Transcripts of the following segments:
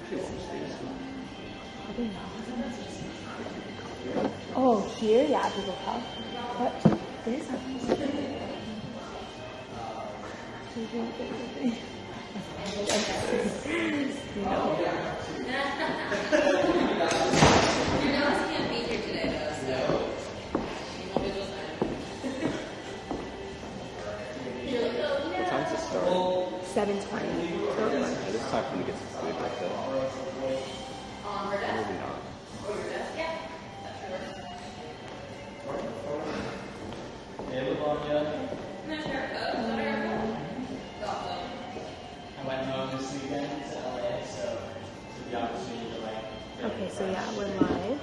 I didn't know. Oh, here? Yeah, people come. But this is no. Your nose can't be here today, though. What time's it start? 7:20. This time for me to get some food like that. Maybe not. I went home this weekend to LA, so the opportunity to like. Okay, so yeah, we're live.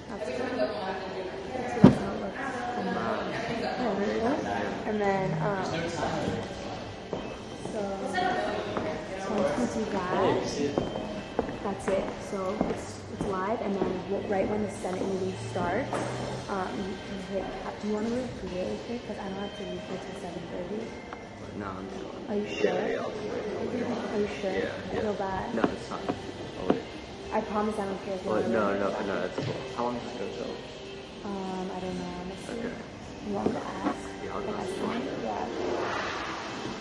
That's what it looks like. And then, so once you guys, that's it. So it's live, and then right when the Senate meeting starts, you can hit. Do you want to review it really quick? Because I don't have to leave until 7:30. No, I'm doing. Are you sure? Yeah, I'll do it. Are you sure? Yeah. I feel bad. No, it's fine. I'll wait. I promise I don't care if you Well, no, that's cool. How long does it go till? I don't know, honestly. Okay. You want me to ask? Yeah, I'll Like, ask. yeah.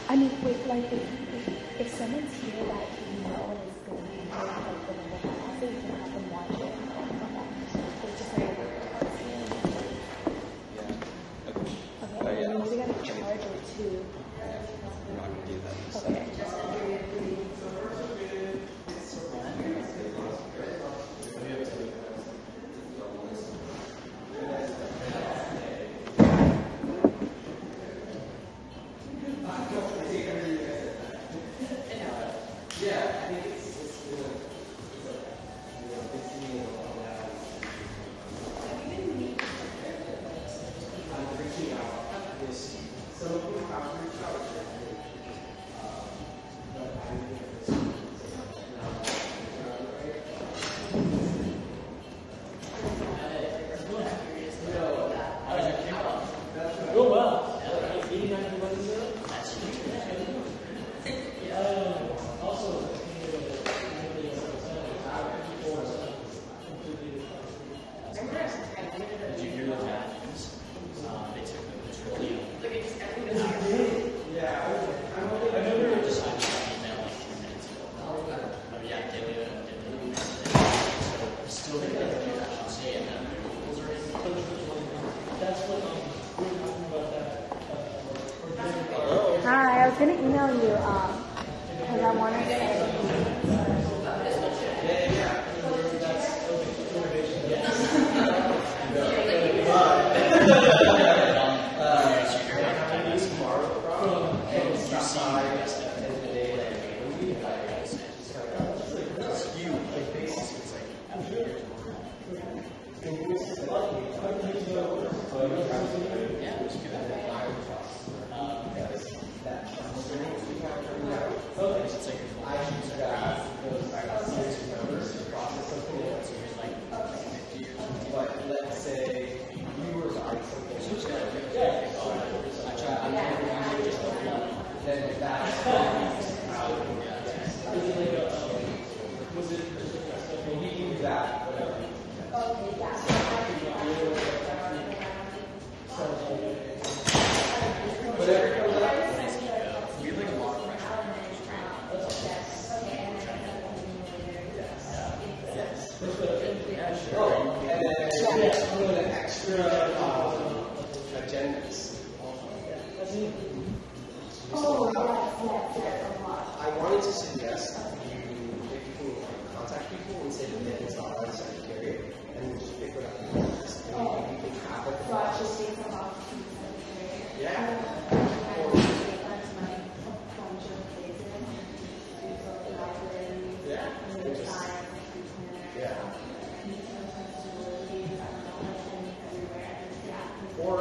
I mean, wait, like, if someone's here that you know is going to be here, like, for the whole class, you can have them watch it and come back. It's just like, okay, yeah. maybe we got to charge it too. I'm not gonna do that. Okay. Hi, I was gonna email you because I wanted to. I wanted to suggest if you can contact people and say that it's not by the secretary, and just pick it up and you can have it. Yeah. Or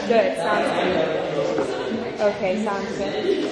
Good, sounds good. Okay, sounds good.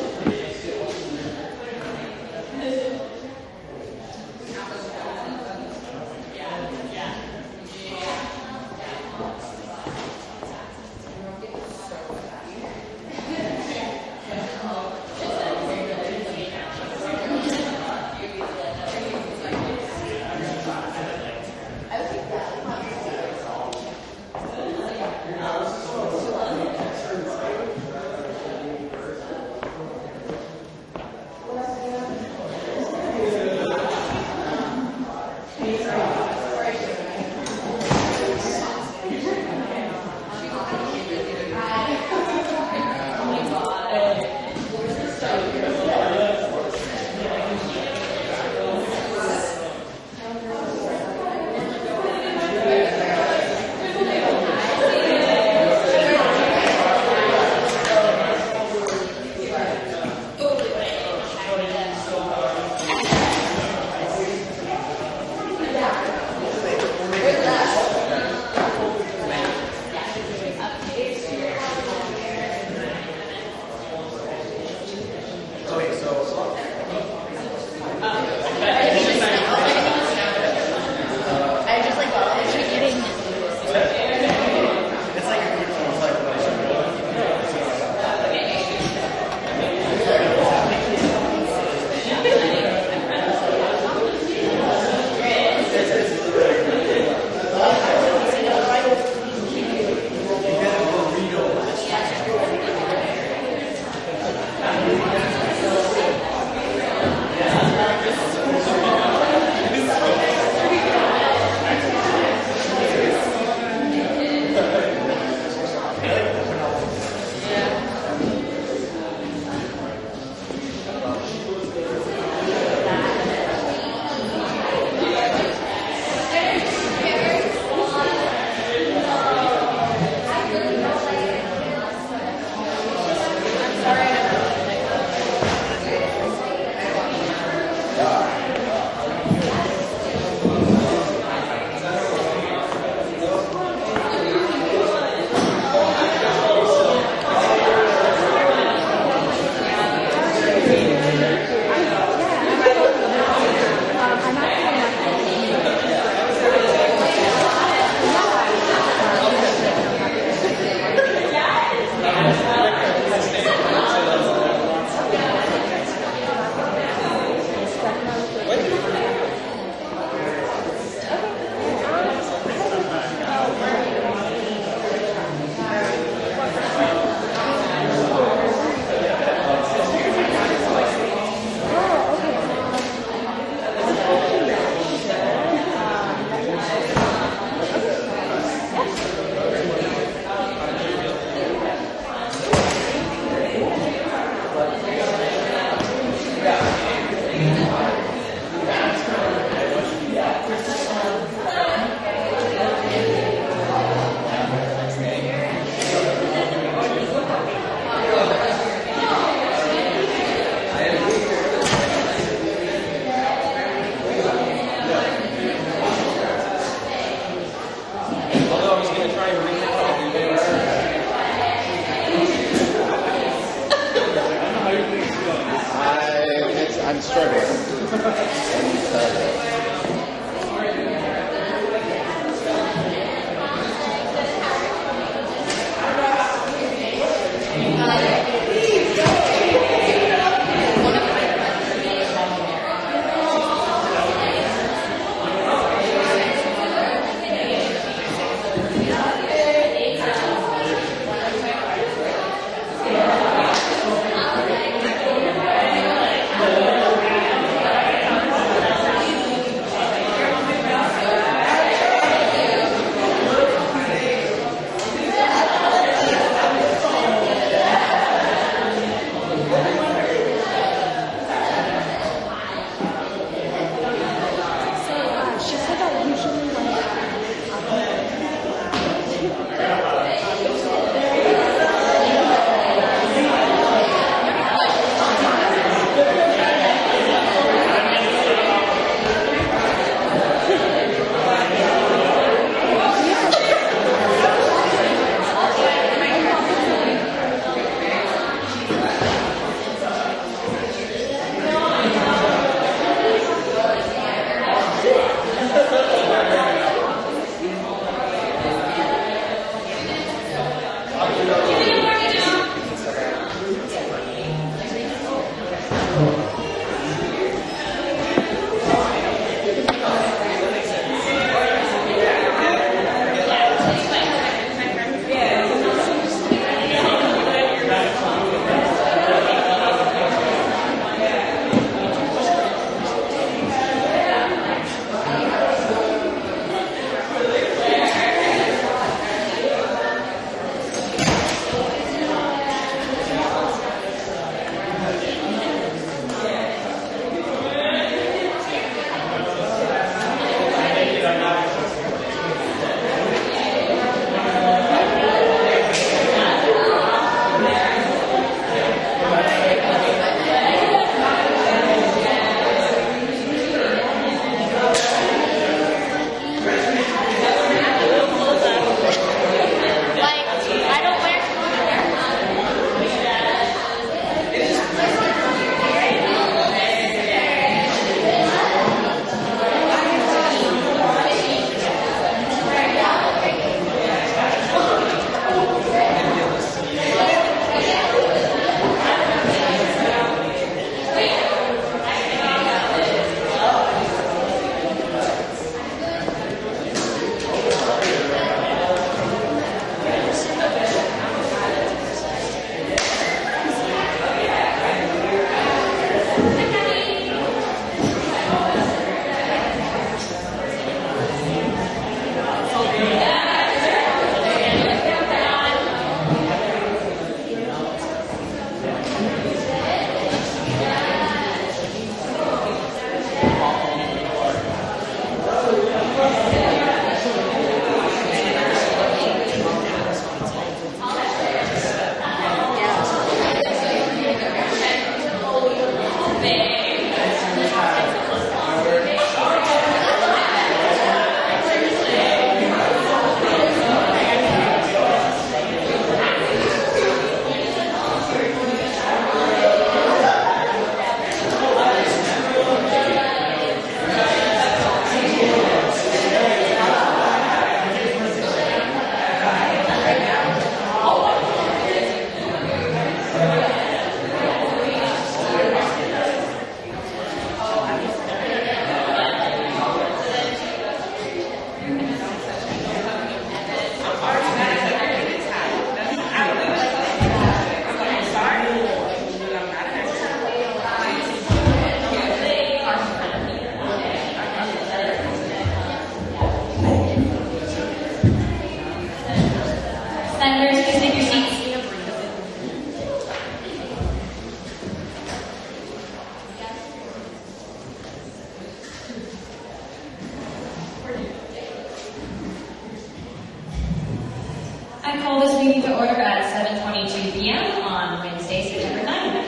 to order at 7:22 p.m. on Wednesday, September 9th.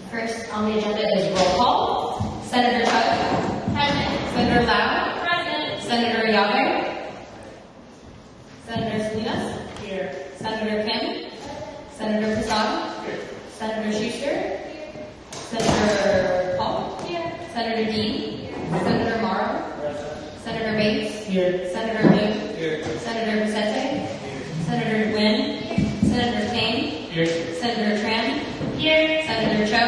First on the agenda is roll call. Senator Chuck. Present. Senator Lau. Present. Senator Yagher. Senator Salinas. Here. Senator Kim. Senator Prasad. Here. Senator Schuster. Senator Paul. Here. Senator Dean. Here. Senator Morrow. Present. Senator Bates. Here. Senator Liu. Here. Senator Vicente. Here. Senator Nguyen. Here. Senator Kane. Here. Senator Tran. Here. Senator Cho.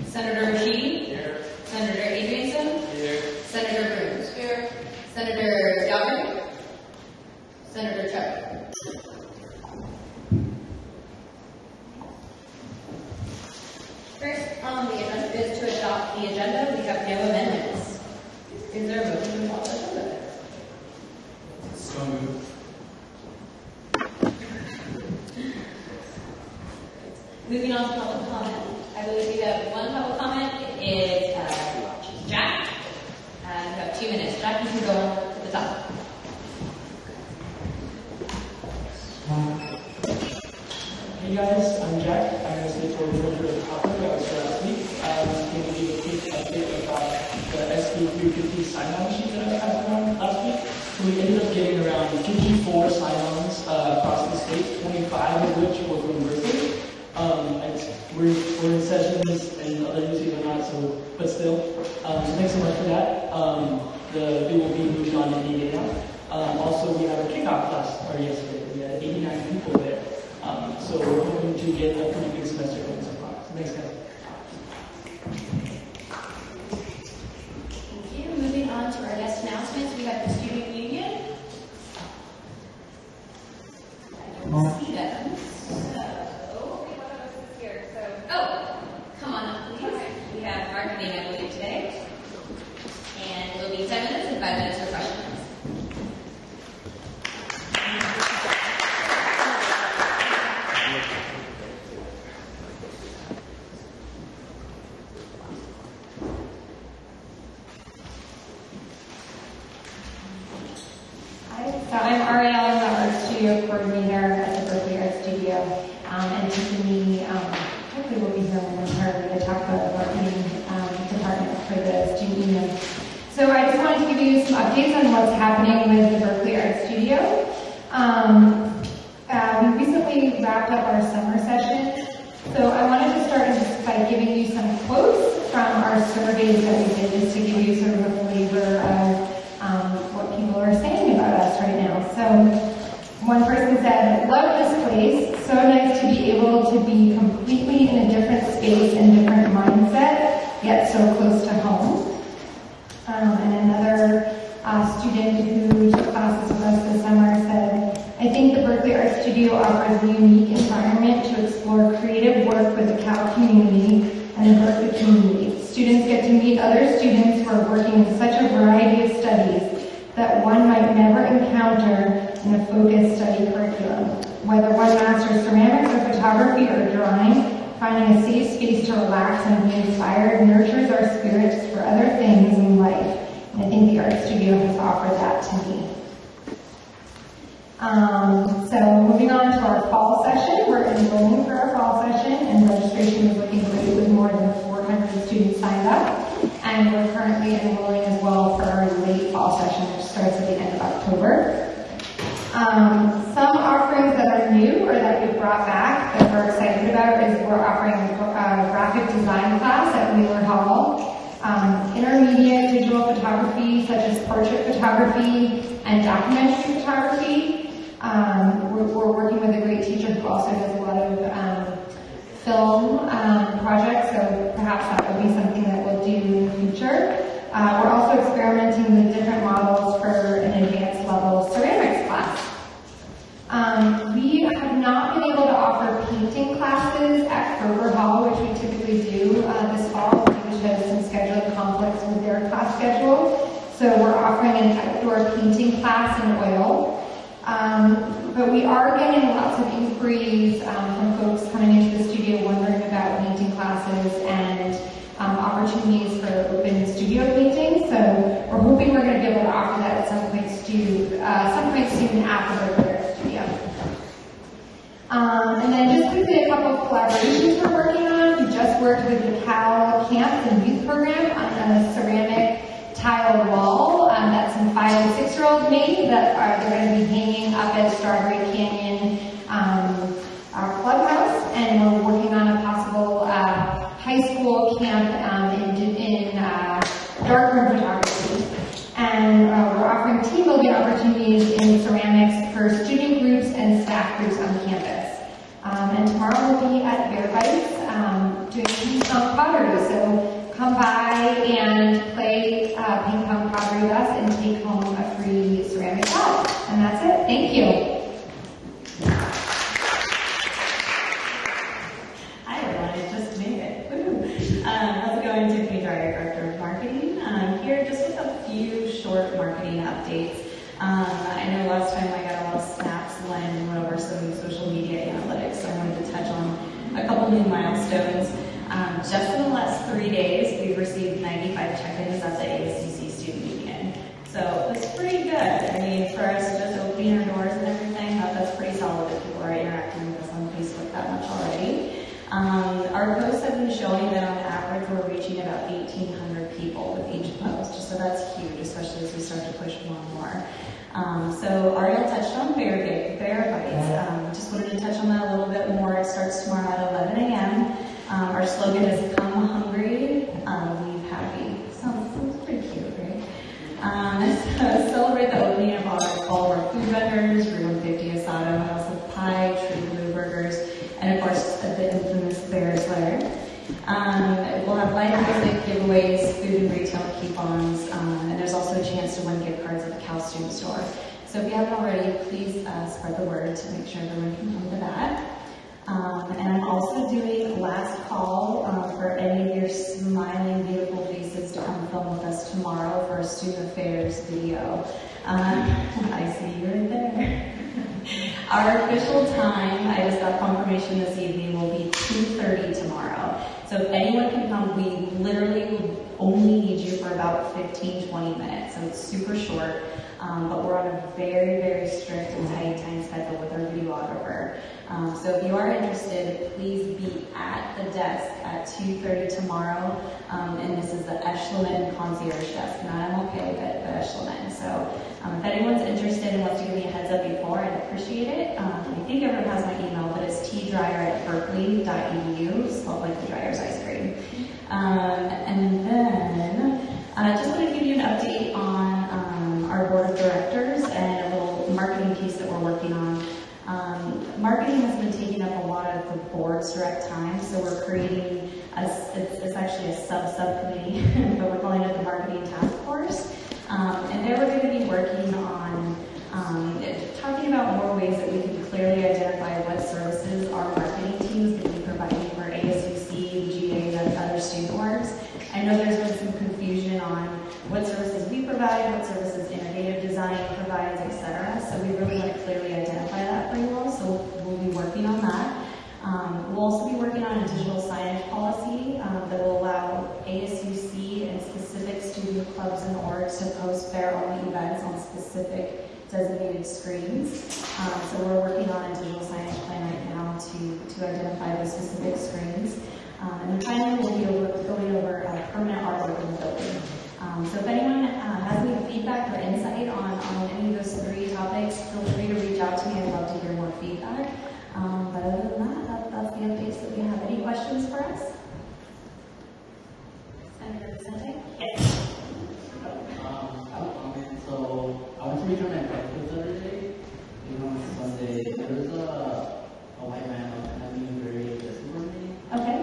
Senator Rashid. Here. Senator Adrianson. Here. Senator Bruce. Here. Senator Yagher. Senator Cho. First on the agenda is to adopt the agenda. We have no amendments. Is there a motion to adopt the agenda? So moved. Moving on to public comment. I believe we have one public comment. It is Jack. And we have 2 minutes. Jack, you can go to the top. Hey guys, I'm Jack. I'm a state board member for the topic that was here last week. I'm going to give a quick update about the SB350 sign-on sheet that I passed around last week. So we ended up getting around 54 sign-ons across the state, 25 of which were from Berkeley. We're in sessions and other uses are not, so, but still. So thanks so much for that. It will be moving on any day now. Also, we had our kickoff class yesterday. We had 89 people there. So we're hoping to get a pretty big semester going so far. So thanks, guys. Thank you. Moving on to our guest announcements, we have the student union. I don't see them. Oh, come on up, please. We have marketing, I believe, today. And it will be 10 minutes and 5 minutes for questions. So I'm Ariel, I'm the art studio coordinator at the Berkeley Art Studio, and Tiffany hopefully will be here momentarily to talk about the marketing department for the student union. So I just wanted to give you some updates on what's happening with the Berkeley Art Studio. We recently wrapped up our summer session, so I wanted to start just by giving you some quotes from our surveys that we did, just to give you sort of a flavor of what people are saying about us right now. So one person said, "Love this place, so nice to be able to be completely in a different space and different mindset, yet so close to home." And another student who took classes with us this summer said, "I think the Berkeley Art Studio offers a unique environment to explore creative work with the Cal community and the Berkeley community. Students get to meet other students who are working in such a variety of studies that one might never encounter in a focused study curriculum. Whether one masters ceramics or photography or drawing, finding a safe space to relax and be inspired nurtures our spirits for other things in life. And I think the Art Studio has offered that to me." So moving on to our fall session, we're enrolling for our fall session, and registration is looking great with more than 400 students signed up. And we're currently enrolling as well for our late fall session, which starts at the end of October. Some offerings that are new or that we brought back that we're excited about is we're offering a graphic design class at Wheeler Hall, intermediate digital photography such as portrait photography and documentary photography. We're working with a great teacher who also does a lot of film projects, so perhaps that will be something that we'll do in the future. We're also experimenting with different models for an advanced level ceramics class. We have not been able to offer painting classes at Kroger Hall, which we typically do this fall, which has some scheduling conflicts with their class schedule. So we're offering an outdoor painting class in oil. But we are getting lots of inquiries from folks coming into the studio wondering about painting classes and opportunities for open studio painting. So we're hoping we're going to be able to offer that at some point soon after the Bear Studio. And then just quickly, a couple of collaborations we're working on. We just worked with the Cal Camp and Youth Program on a ceramic tile wall that some 5 and 6-year-olds made that they're going to be hanging up at Strawberry Canyon our clubhouse, and we're working on a possible high school camp in darkroom photography. And we're offering team building opportunities in ceramics for student groups and staff groups on campus. And tomorrow we'll be at Bear Bites doing ping pong pottery. So come by and play ping pong pottery with us and take home a free ceramic pot. And that's it. Thank you. How's it going? Tiffany Dreyer, Director of Marketing. I'm here just with a few short marketing updates. I know last time I got a lot of snaps when we went over some social media analytics, so I wanted to touch on a couple new milestones. Just in the last 3 days, we've received 95 check-ins at the ASUC Student Union. So it's pretty good. I mean, for us just opening our doors and everything, that's pretty solid if people are interacting with us on Facebook that much already. Our posts have been showing that on average we're reaching about 1,800 people with each post, so that's huge, especially as we start to push more and more. So Ariel touched on Bear Bites. Just wanted to touch on that a little bit more. It starts tomorrow at 11 a.m. Our slogan is "Come hungry, leave happy." Sounds pretty cute, right? So celebrate the opening of all our food vendors: Room 150 Asado, House of Pie, True Blue Burgers, and of course the infamous Bear's Lair. We'll have live music, giveaways, food and retail coupons, and there's also a chance to win gift cards at the Cal Student Store. So if you haven't already, please spread the word to make sure everyone can come to that. And I'm also doing last call for any of your smiling, beautiful faces to come film with us tomorrow for a student affairs video. I see you right there. Our official time, I just got confirmation this evening, will be 2:30 tomorrow. So if anyone can come, we literally will only need you for about 15-20 minutes. So it's super short, but we're on a very, very strict and tight time schedule with our videographer. So if you are interested, please be at the desk at 2:30 tomorrow. And this is the Echelon Concierge Desk, not MLK, but the Echelon. So if anyone's interested and wants to give me a heads up before, I'd appreciate it. I think everyone has my email, but it's tdryer@berkeley.edu, spelled like the Dryer's ice cream. And then I just want to give you an update on our board of directors and a little marketing piece that we're working on. Marketing has been taking up a lot of the board's direct time, so we're creating it's actually a subcommittee, but we're calling it the Marketing Task Force. And there we're going to be working on talking about more ways that we can clearly identify what services our marketing teams can be providing for ASUC, GA, and other student orgs. I know there's been some confusion on what services we provide, what services Innovative Design provides, etc. So we really want to clearly identify that for you all, so we'll be working on that. We'll also be working on a digital signage policy that will allow ASUC and specific student clubs and orgs to post Bear-only events on specific designated screens. So we're working on a digital signage plan right now to identify those specific screens. And then finally, we'll be going over permanent artwork in the building. So if anyone has any feedback or insight on any of those 3 topics, feel free to reach out to me. I'd love to hear more feedback. But other than that, that's the updates that we have. Any questions for us? Senator Vicente? Yes. So I went to return my breakfast the other day. On Sunday, there was a white man being very aggressive for me. Okay.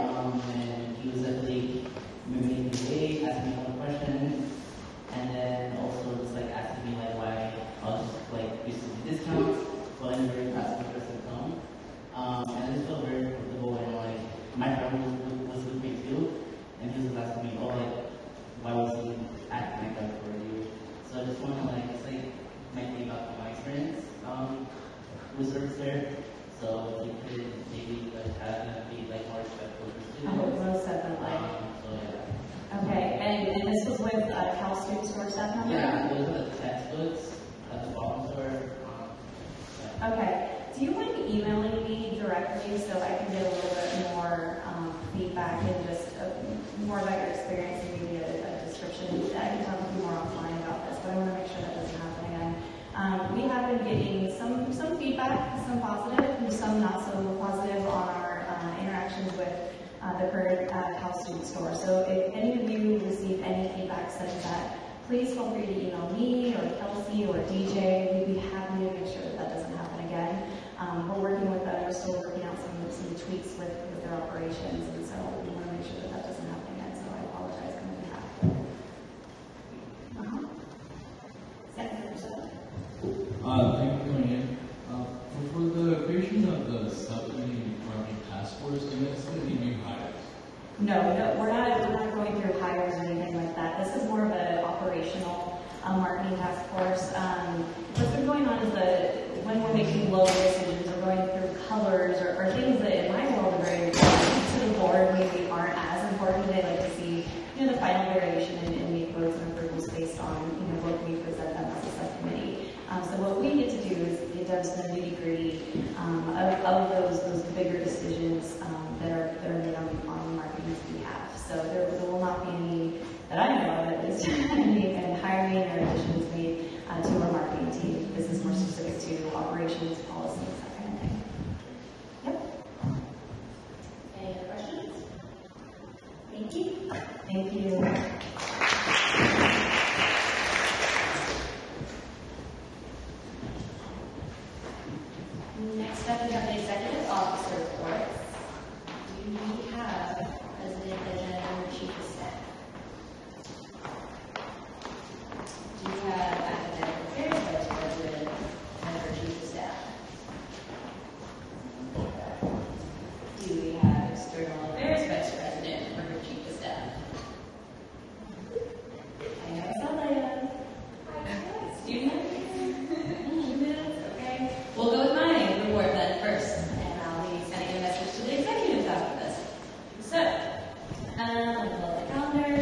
And he was definitely mimicking me late, asking me one question, and then also just like asking me like why I was like receiving discounts, but in a very passive aggressive tone. And I just felt very comfortable and like my friend was with me too, and he was asking me, oh, like why was he acting like that for you? So I just want to like just like make me about my experience with service there. So you could maybe like be like more respectful to students. Most definitely. So yeah. Okay, and this was with Cal Student Store staff members? Yeah, those are the textbooks at the bottom store. Okay. Do you mind emailing me directly so I can get a little bit more feedback and just more about your experience and maybe a description? I can talk with you more offline about this, but I want to make sure that doesn't happen again. We have been getting some feedback, some positive, and some not so positive on our interactions with the current House Student Store. So if any of you receive any feedback such as that, please feel free to email me or Kelsey or DJ. We'd be happy to make sure that that doesn't happen again. We're working with them. We're still working out some tweaks with their operations, and so we want to make sure that that doesn't happen again. So I apologize on their behalf. Thank you for coming in. For the creation of the subcommittee marketing task force, do you guys have any new hires? No, we're not going through hires or anything like that. This is more of an operational marketing task force. What's been going on is that when we're making logo decisions or going through colors or things that in my world are very important to the board maybe aren't as important. They like to see, the final variation and make votes and approvals based on, what we present them as a subcommittee. So what we get to do is get down to the nitty-gritty of those bigger decisions that are made on marketing's behalf. So there will not be any, that I know of at least, any hiring or additions made to our marketing team. This is more specific to operations, policies, that kind of thing. Yep. Any other questions? Thank you. Thank you. Next up, we have the executive officer reports. Do we have President and Chief of Staff? Do you have academic affairs vice president and chief of staff? Do we have external affairs vice president or chief of staff? I have Salaya. Student? Okay. We'll go with my report then first, and I'll be sending a message to the executives after this. So, let me pull up the calendar.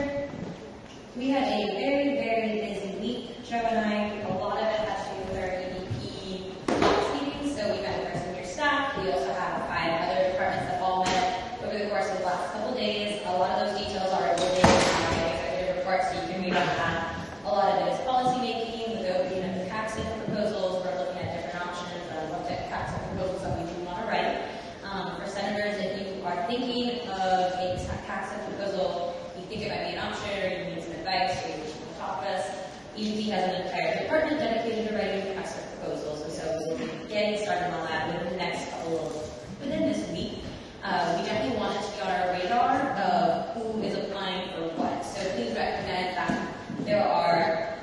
We had a very, very busy week. Joe and I, a lot of it had to do with our EVP meetings. So we met with our senior staff. We also have 5 other departments that all met over the course of the last couple days. A lot of those details are within my executive report, so you can read on that. A lot of it is policy making, the tax proposals. We're looking at different options on what type of tax proposals that we do want to write. For senators, if you are thinking of a tax proposal, you think it might be an option, or you need some advice, or you need to talk to us, EVP has an entire department dedicated to writing tax proposals, and so we'll be getting started on that within this week. We definitely want it to be on our radar of who is applying for what. So please recognize that there are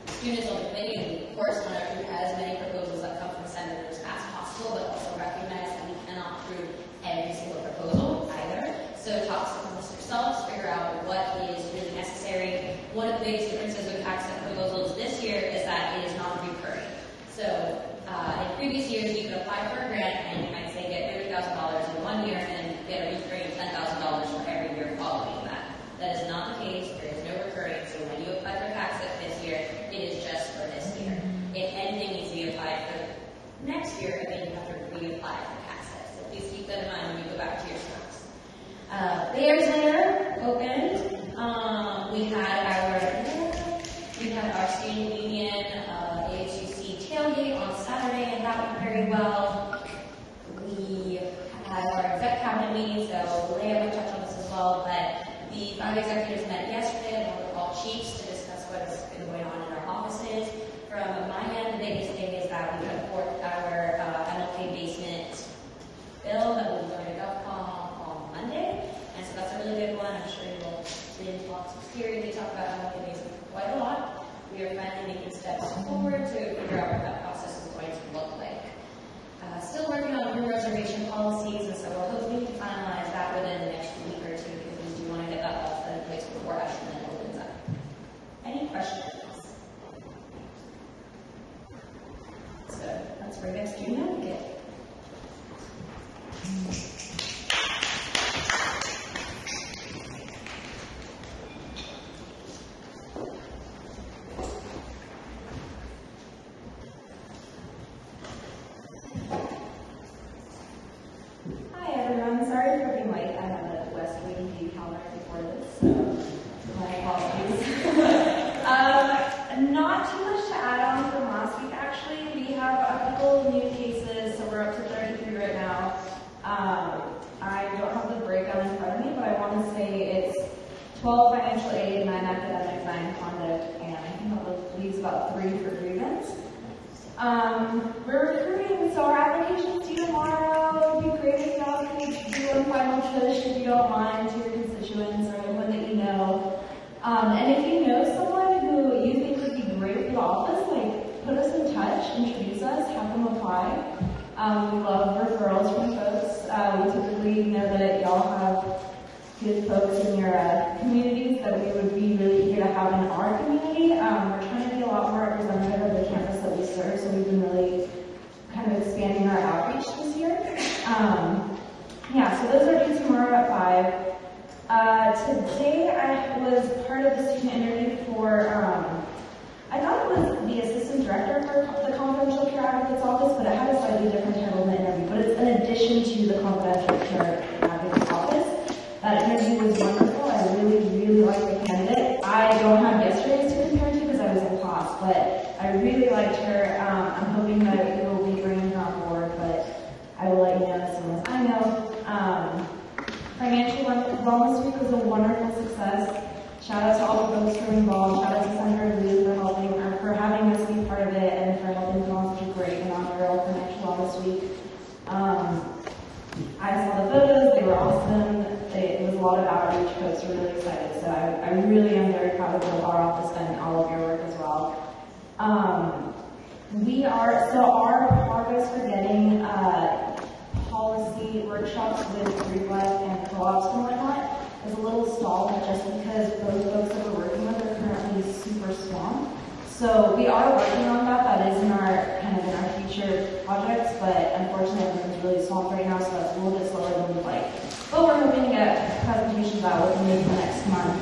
students on the committee, and of course want to approve as many proposals that come from senators as possible, but also recognize that we cannot approve every single proposal either. So talk amongst yourselves, figure out what is really necessary. One of the biggest differences with tax proposals this year is that it is not recurring. So in previous years, you could apply for a grant and you might say get $30,000 in 1 year and get a recurring $10,000 for every year following that. That is not the case. There is no recurring. So when you apply for tax this year, it is just for this year. If anything needs to be applied for next year, then you have to reapply for tax. So please keep that in mind when you go back to your stocks. Bears Lair opened. We had our student union ASUC tailgate on Saturday, and that went very well. We had our exec cabinet meeting, so Leah would touch on this as well, but the 5 executives met yesterday along with all chiefs to discuss what's been going on in our offices. From my end, the biggest thing is that we put forth our MLK basement bill that will be going to GovCon on Monday, and so that's a really good one. I'm sure you will see in lots of series. They talk about MLK basement quite a lot. We are finally making steps forward to figure out what that process is going to look like. Still working on room reservation policies, and so we're hoping to finalize that within the next week or two, because we do want to get that all set in place before Ashland opens up. Any questions? So let's bring next student advocate. free for grievance. We're recruiting, so our application's due tomorrow. It'd be great if y'all could do a final push if you don't mind to your constituents or anyone that you know. And if you know someone who you think would be great for the office, like put us in touch, introduce us, have them apply. We love referrals from folks. We typically know that y'all have good folks in your communities that we would be really eager to have in our community. We're trying to be a lot more representative of the campus that we serve, so we've been really kind of expanding our outreach this year. Yeah, so those are due tomorrow at 5. Today I was part of the student interview for, I thought it was the assistant director for the confidential care advocate's office, but it had a slightly different title in the interview, but it's in addition to the confidential care advocate's office. That interview was wonderful. I really, really liked the candidate. I don't have yesterday's to compare to because I was in class, but I really liked her. I'm hoping that it will be bringing her on board, but I will let you know as soon as I know. Financial Wellness Week was a wonderful success. Shout out to all the folks who were involved. Shout out to Senator Lee for helping, or for having us be part of it, and for helping put on such a great inaugural Financial Wellness Week. I saw the photos, they were awesome. It was a lot of outreach, folks were really excited. So I really am very proud of our office and all of your work as well. Our progress for getting policy workshops with group life and co-ops and whatnot is a little stalled just because those folks that we're working with are currently super swamped. So we are working on that. That is in our future projects, but unfortunately everything's really swamped right now, so that's a little bit slower than we'd like. But we're hoping to get presentations out within maybe the next month.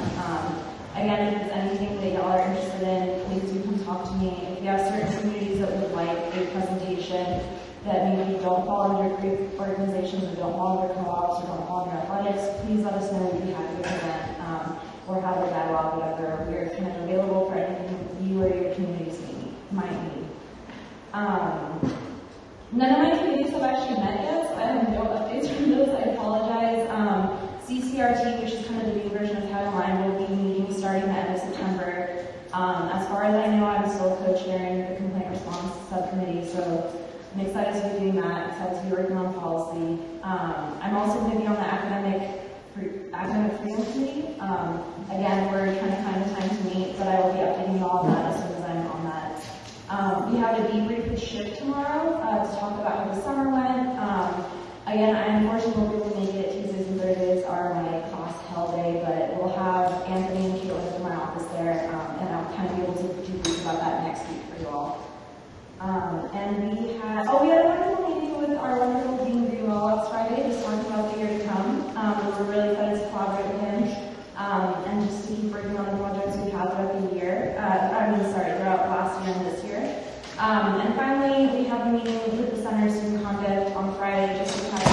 Again, if there's anything that y'all are interested in, please do come talk to me. If you have certain communities that would like a presentation that maybe don't fall under group organizations or don't fall under co-ops or don't fall under athletics, please let us know. We'd be happy to present or have a dialogue, whatever. We're kind of available for anything you or your communities might need. None of my communities have actually met yet, so I have no updates from those. I apologize. CCRT, which is kind of the new version of Title IX, will be meeting starting the end of September. As far as I know, I'm still co-chairing the complaint response subcommittee, so I'm excited to be doing that. Excited to be working on policy. I'm also going to be on the academic freedom committee. Again, we're trying to find the time to meet, but I will be updating you all on that as soon as I'm on that. We have a debrief with SHIP tomorrow to talk about how the summer went. Again, I unfortunately won't be able to make it. Tuesdays and Thursdays are my class hell day, but we'll have Anthony and Caitlin from my office there, and I'll kind of be able to debrief about that next week for you all. And we had a wonderful meeting with our wonderful Dean Greenwell last Friday, just talking about the year to come. We're really excited to collaborate with him, and just to keep working on the projects we've had throughout the year, throughout last year and this year. And finally, we have a meeting with the Center of Student Conduct on Friday, just to kind of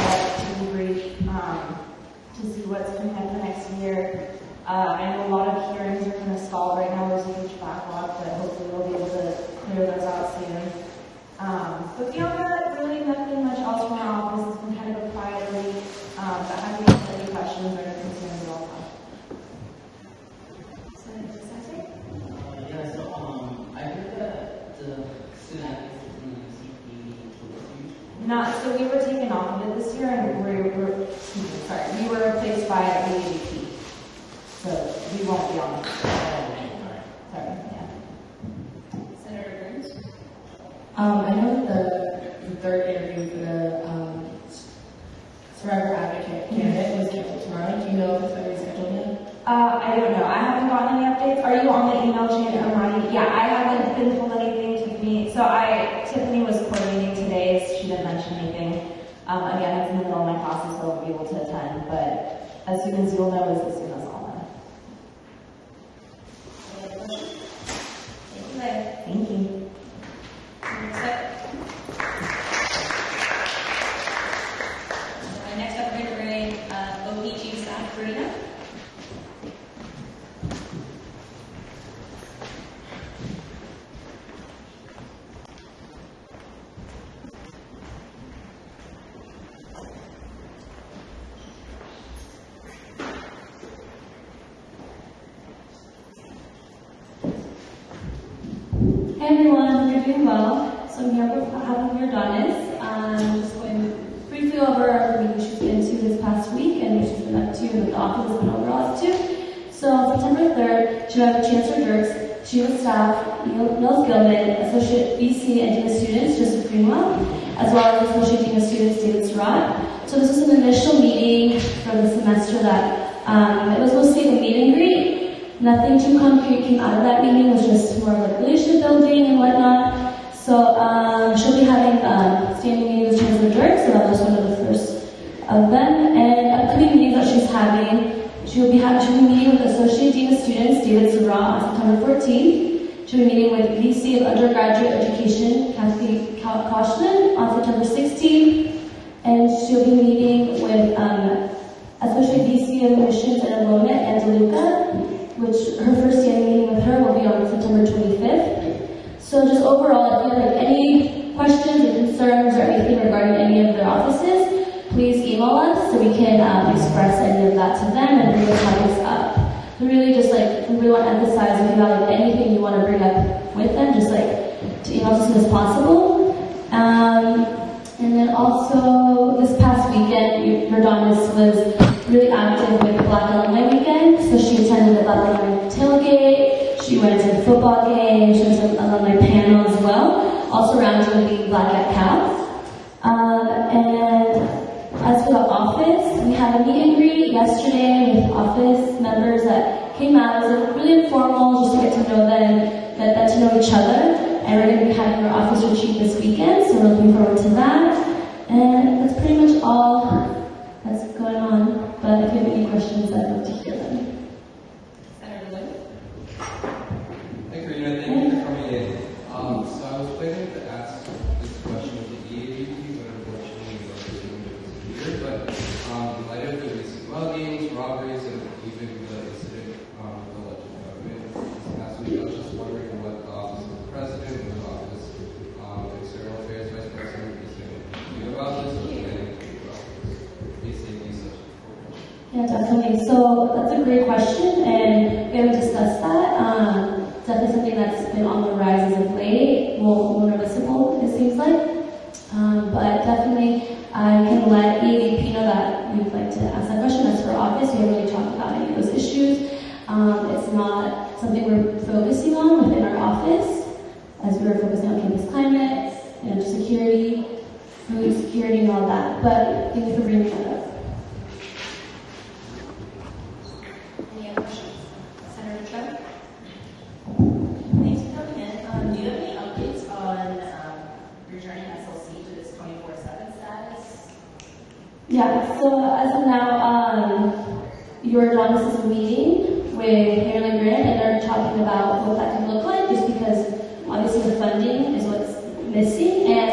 debrief, to see what's ahead for next year. I know a lot of hearings are kind of stalled right now. There's a huge backlog, but hopefully we'll be able to clear those out soon. But beyond that, really nothing much else from our office. It's been kind of a quiet week, but happy to answer any questions or concerns at all. Yeah, so I heard that the student advocacy in CP so we were taken off of it this year, and we were replaced by AAVP. So we won't be on it. Sorry, yeah. Senator Burns? I know that the third interview for the survivor advocate candidate was scheduled tomorrow. Do you know if it's been rescheduled yet? I don't know. I haven't gotten any updates. Are you on the email chain? Yeah, I haven't been told anything to me. So Tiffany was coordinating today. She didn't mention anything. Again, it's in the middle of my classes, so I won't be able to attend. But as soon as you'll know, as soon as I'll know. Any other questions? Thank you, Leah. Thank you. Next up, we're going to bring OPG staff Karina. Hey everyone, you're doing well. So I'm here on behalf of your Adonis. Just going briefly over the meeting she's been to this past week and what she's been up to and what the office has been overall up to. So on September 3rd, she met with Chancellor Dirks, chief of staff, Nils Gilman, associate VC and dean of students, Joseph Greenwell, as well as associate dean of students, David Surratt. So this was an initial meeting for the semester that it was mostly a meet and greet. Nothing too concrete came out of that meeting. It was just more like relationship building and whatnot. So she'll be having standing meetings with Chancellor Dirks, so that was one of the first of them. And upcoming meetings that she's having, she'll be meeting with Associate Dean of Students, David Surratt, on September 14th. She'll be meeting with VC of Undergraduate Education, Kathy Koshman, on September 16th. And she'll be meeting with Associate VC of Admissions and Enrollment, Andaluca, which her first standing meeting with her will be on September 25th. So just overall, if you have any questions or concerns or anything regarding any of their offices, please email us so we can express any of that to them and bring the topics up. So really just we really want to emphasize if you have anything you want to bring up with them, just to email us as soon as possible. And then also this past weekend, Jordanis was really active with Black Alumni Weekend. So she attended the Black Alumni Tailgate, she went to the football game, she went to the alumni panel as well, also around doing Black at Cal. And as for the office, we had a meet and greet yesterday with office members that came out. It was really informal, just to get to know them, get to know each other. And we're going to be having our office retreat this weekend, so we're looking forward to that. And that's pretty much all that's going on. But if you have any questions, I'd love to hear them. Senator Lewis? Hey, Karina, thank you for coming in. So I was planning to ask this question of the EAVP, but unfortunately it was here. But in light of the recent muggings, robberies, and even the incident with the alleged government this past week, I was just wondering what the Office of the President and the Office of External Affairs Vice President is going to do about this, or planning to do about this. Please take these such information. Yeah, definitely. So that's a great question, and we haven't discussed that. Definitely something that's been on the rise as of late, more noticeable, it seems like. But definitely, I can let EAVP know that we'd like to ask that question. As for office, we haven't really talked about any of those issues. It's not something we're focusing on within our office, as we're focusing on campus climate, security, food security, and all that. But thank you for bringing that up. Any other questions? Senator Cho? Thanks for coming in. Do you have any updates on returning SLC to this 24/7 status? Yeah, so as of now, your Adonis is meeting with Marilyn Grant, and they're talking about what that can look like, just because obviously the funding is what's missing, and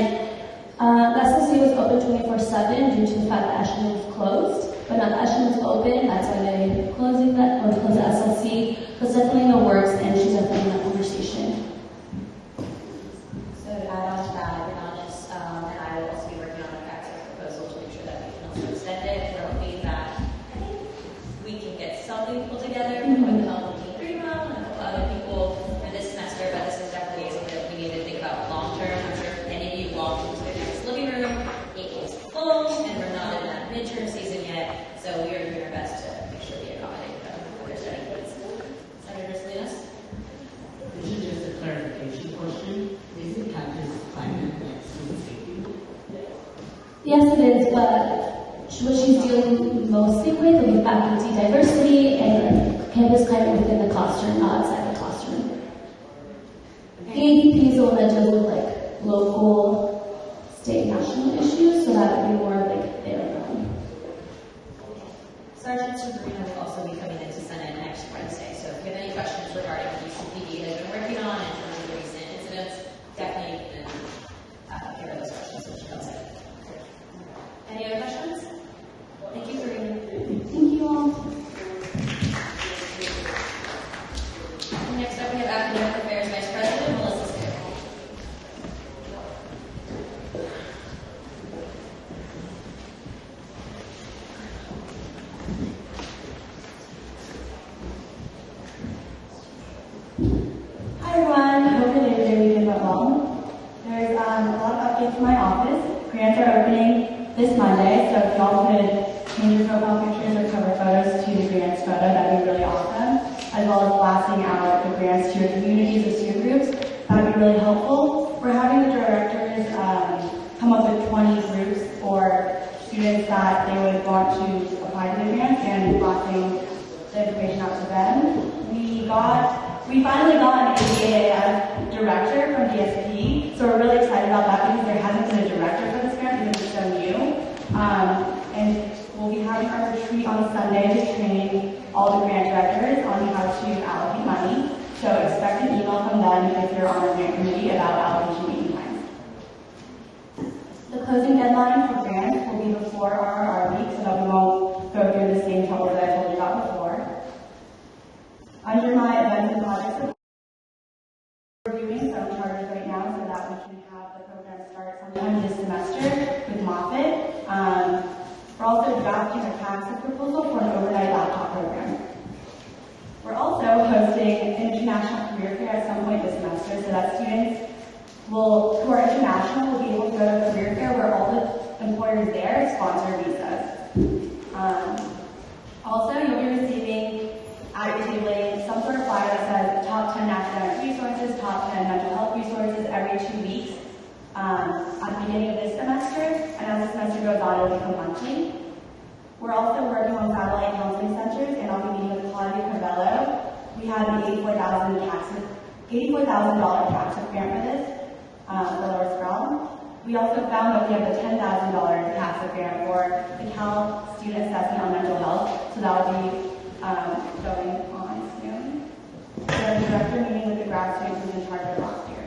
the SLC was open 24/7 due to the fact that Ashland was closed. But now that Ashland was open, that's why they're closing that, or close the SLC. So it's definitely in the works, and she's definitely in that conversation. So to add on to that, Adonis and I will also be working on a FAFSA proposal to make sure that we can also extend it. We're hoping that we can get something pulled together with the help of Dean Greenwell and a couple other people for this semester, but this is definitely something that we need to think about long term. I'm sure if any of you walk into the next living room, it is full, and we're not in that midterm season yet, so we are doing our best to make sure we accommodate them for their study needs. Senator Salinas? This is just a clarification question. Is it campus climate like student safety? Yes, it is, but what she's dealing mostly with will be faculty diversity and campus climate within the classroom, not outside the classroom. ADP is the one that deals with local, state, national issues, so that would be more like their realm. Sergeant Sabrina will also be coming into Senate next Wednesday, so if you have any questions regarding what UCPD has been working on in terms of the recent incidents, definitely give her those questions when she comes in. Any other questions? Thank you, Sabrina. Thank you all. Next up, we have Academic Affairs Vice President Melissa Stick. Hi everyone, I hope you're doing well. There's a lot of updates in my office. Grants are opening this Monday, so if y'all could change your profile pictures or cover photos to the grants photo, that'd be really awesome. As well as blasting out the grants to your communities or student groups, that'd be really helpful. We're having the directors come up with 20 groups or students that they would want to apply to the grants and blasting the information out to them. We finally got an ADA director from DSP, so we're really excited about that because there hasn't been a director for this grant because it's so new. And we'll be having our retreat on Sunday to train all the grant directors on how to allocate money. So expect an email from them if you're on our grant committee about allocation meeting times. The closing deadline for grants will be before our week so that we won't go through the same trouble that I told you about before. Under my events and projects, we're doing some charters right now so that we can have the program start sometime this semester with Moffitt. We're also drafting a tax proposal for an overnight laptop program. We're also hosting an international career fair at some point this semester so that students who are international will be able to go to a career fair where all the employers there sponsor visas. Also, you'll be receiving at your table some sort of flyer that says top 10 academic resources, top 10 mental health resources every 2 weeks at the beginning of this semester, and as the semester goes on, it'll become monthly. We're also working on satellite counseling centers, and I'll be meeting with Claudia Carvello. We had an $84,000 tax grant for this, for Lower Sproul. We also found that we have the $10,000 tax grant for the Cal Student Assessment on Mental Health, so that will be going on soon. The director meeting with the grad students who's in charge of last year.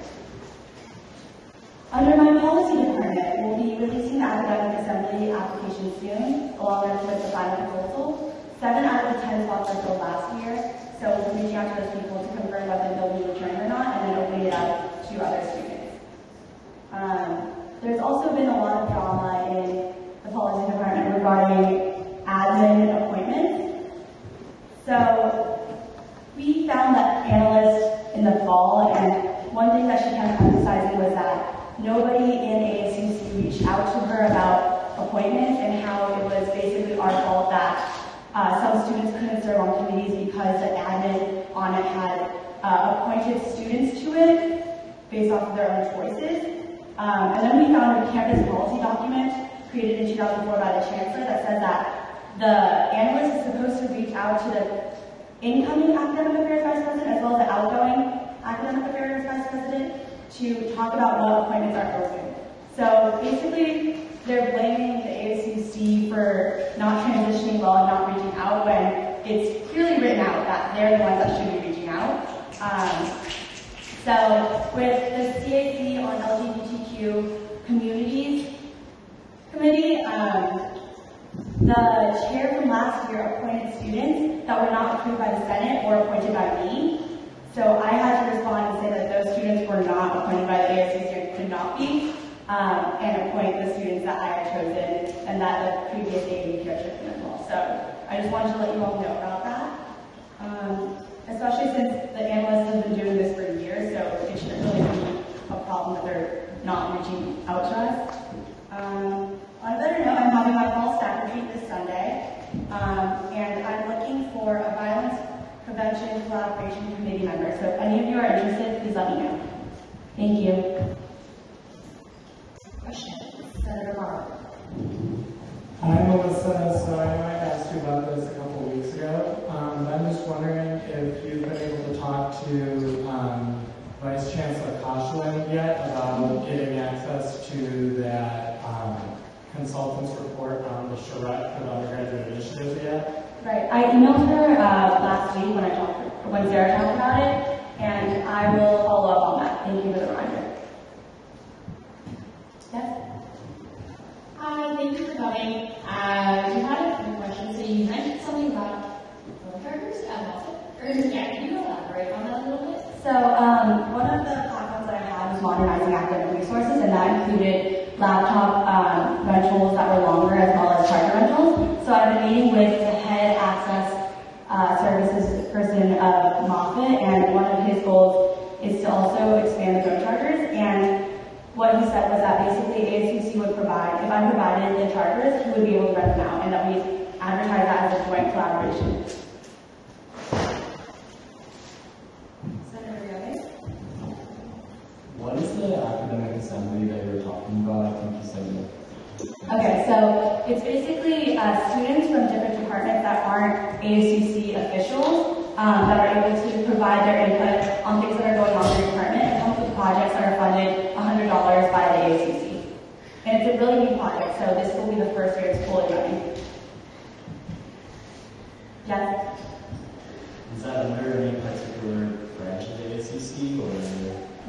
Under my policy department, we'll be releasing the academic assembly application soon, along with the final proposal. 7 out of the 10 spots were filled last year, so we'll be reaching out to those people to confirm whether they'll be returning or not, and then opening it up to other students. There's also been a lot of drama in the policy department regarding admin appointments. So we found that analysts in the fall, and one thing that she kept emphasizing was that nobody in ASUC reached out to her about appointments and how it was basically our fault that some students couldn't serve on committees because the admin on it had appointed students to it based off of their own choices. And then we found a campus policy document created in 2004 by the chancellor that says that the analyst is supposed to reach out to the incoming academic affairs vice president as well as the outgoing academic affairs vice president to talk about what appointments are open. So basically, they're blaming the ASUC for not transitioning well and not reaching out when it's clearly written out that they're the ones that should be reaching out. So with the CAC on LGBTQ communities committee, the chair from last year appointed students that were not approved by the Senate or appointed by me. So I had to respond and say that those students were not appointed by the ASUC and could not be, and appoint the students that I had chosen and that the previous AD had chosen as well. So I just wanted to let you all know about that. Especially since the analysts have been doing this for years, so it shouldn't really be a problem that they're not reaching out to us. On a better note, I'm having my fall staff retreat this Sunday, and I'm looking for a violence prevention collaboration committee member. So if any of you are interested, please let me know. Thank you. Question, Senator Morrow. Hi, Melissa. So I know I asked you about this a couple weeks ago. I'm just wondering if you've been able to talk to Vice Chancellor Koshland yet about getting access to that consultant's report on the charrette for the undergraduate initiatives yet? Right. I emailed her last week when Sarah talked about it, and I will follow up on that. Thank you for the reminder. Yes? Hi, thank you for coming. We had a few questions. So you mentioned something about phone chargers at Moffitt. Can you elaborate on that a little bit? So one of the platforms that I had was modernizing academic resources, and that included laptop rentals that were longer as well as charger rentals. So I've been meeting with the head access services person of Moffitt, and one of his goals is to also expand the phone chargers. and what he said was that basically ASUC would provide, if I provided the chargers, he would be able to rent them out, and that we advertise that as a joint collaboration. Senator Yovey? What is the academic assembly that you were talking about? I think you said that. Okay, so it's basically students from different departments that aren't ASUC officials that are able to provide their input on things that are going on in their department and come up with projects that are funded $100 by the ASUC. And it's a really neat project, so this will be the first year it's fully running. Yes? Is that under any particular branch of the ASUC or?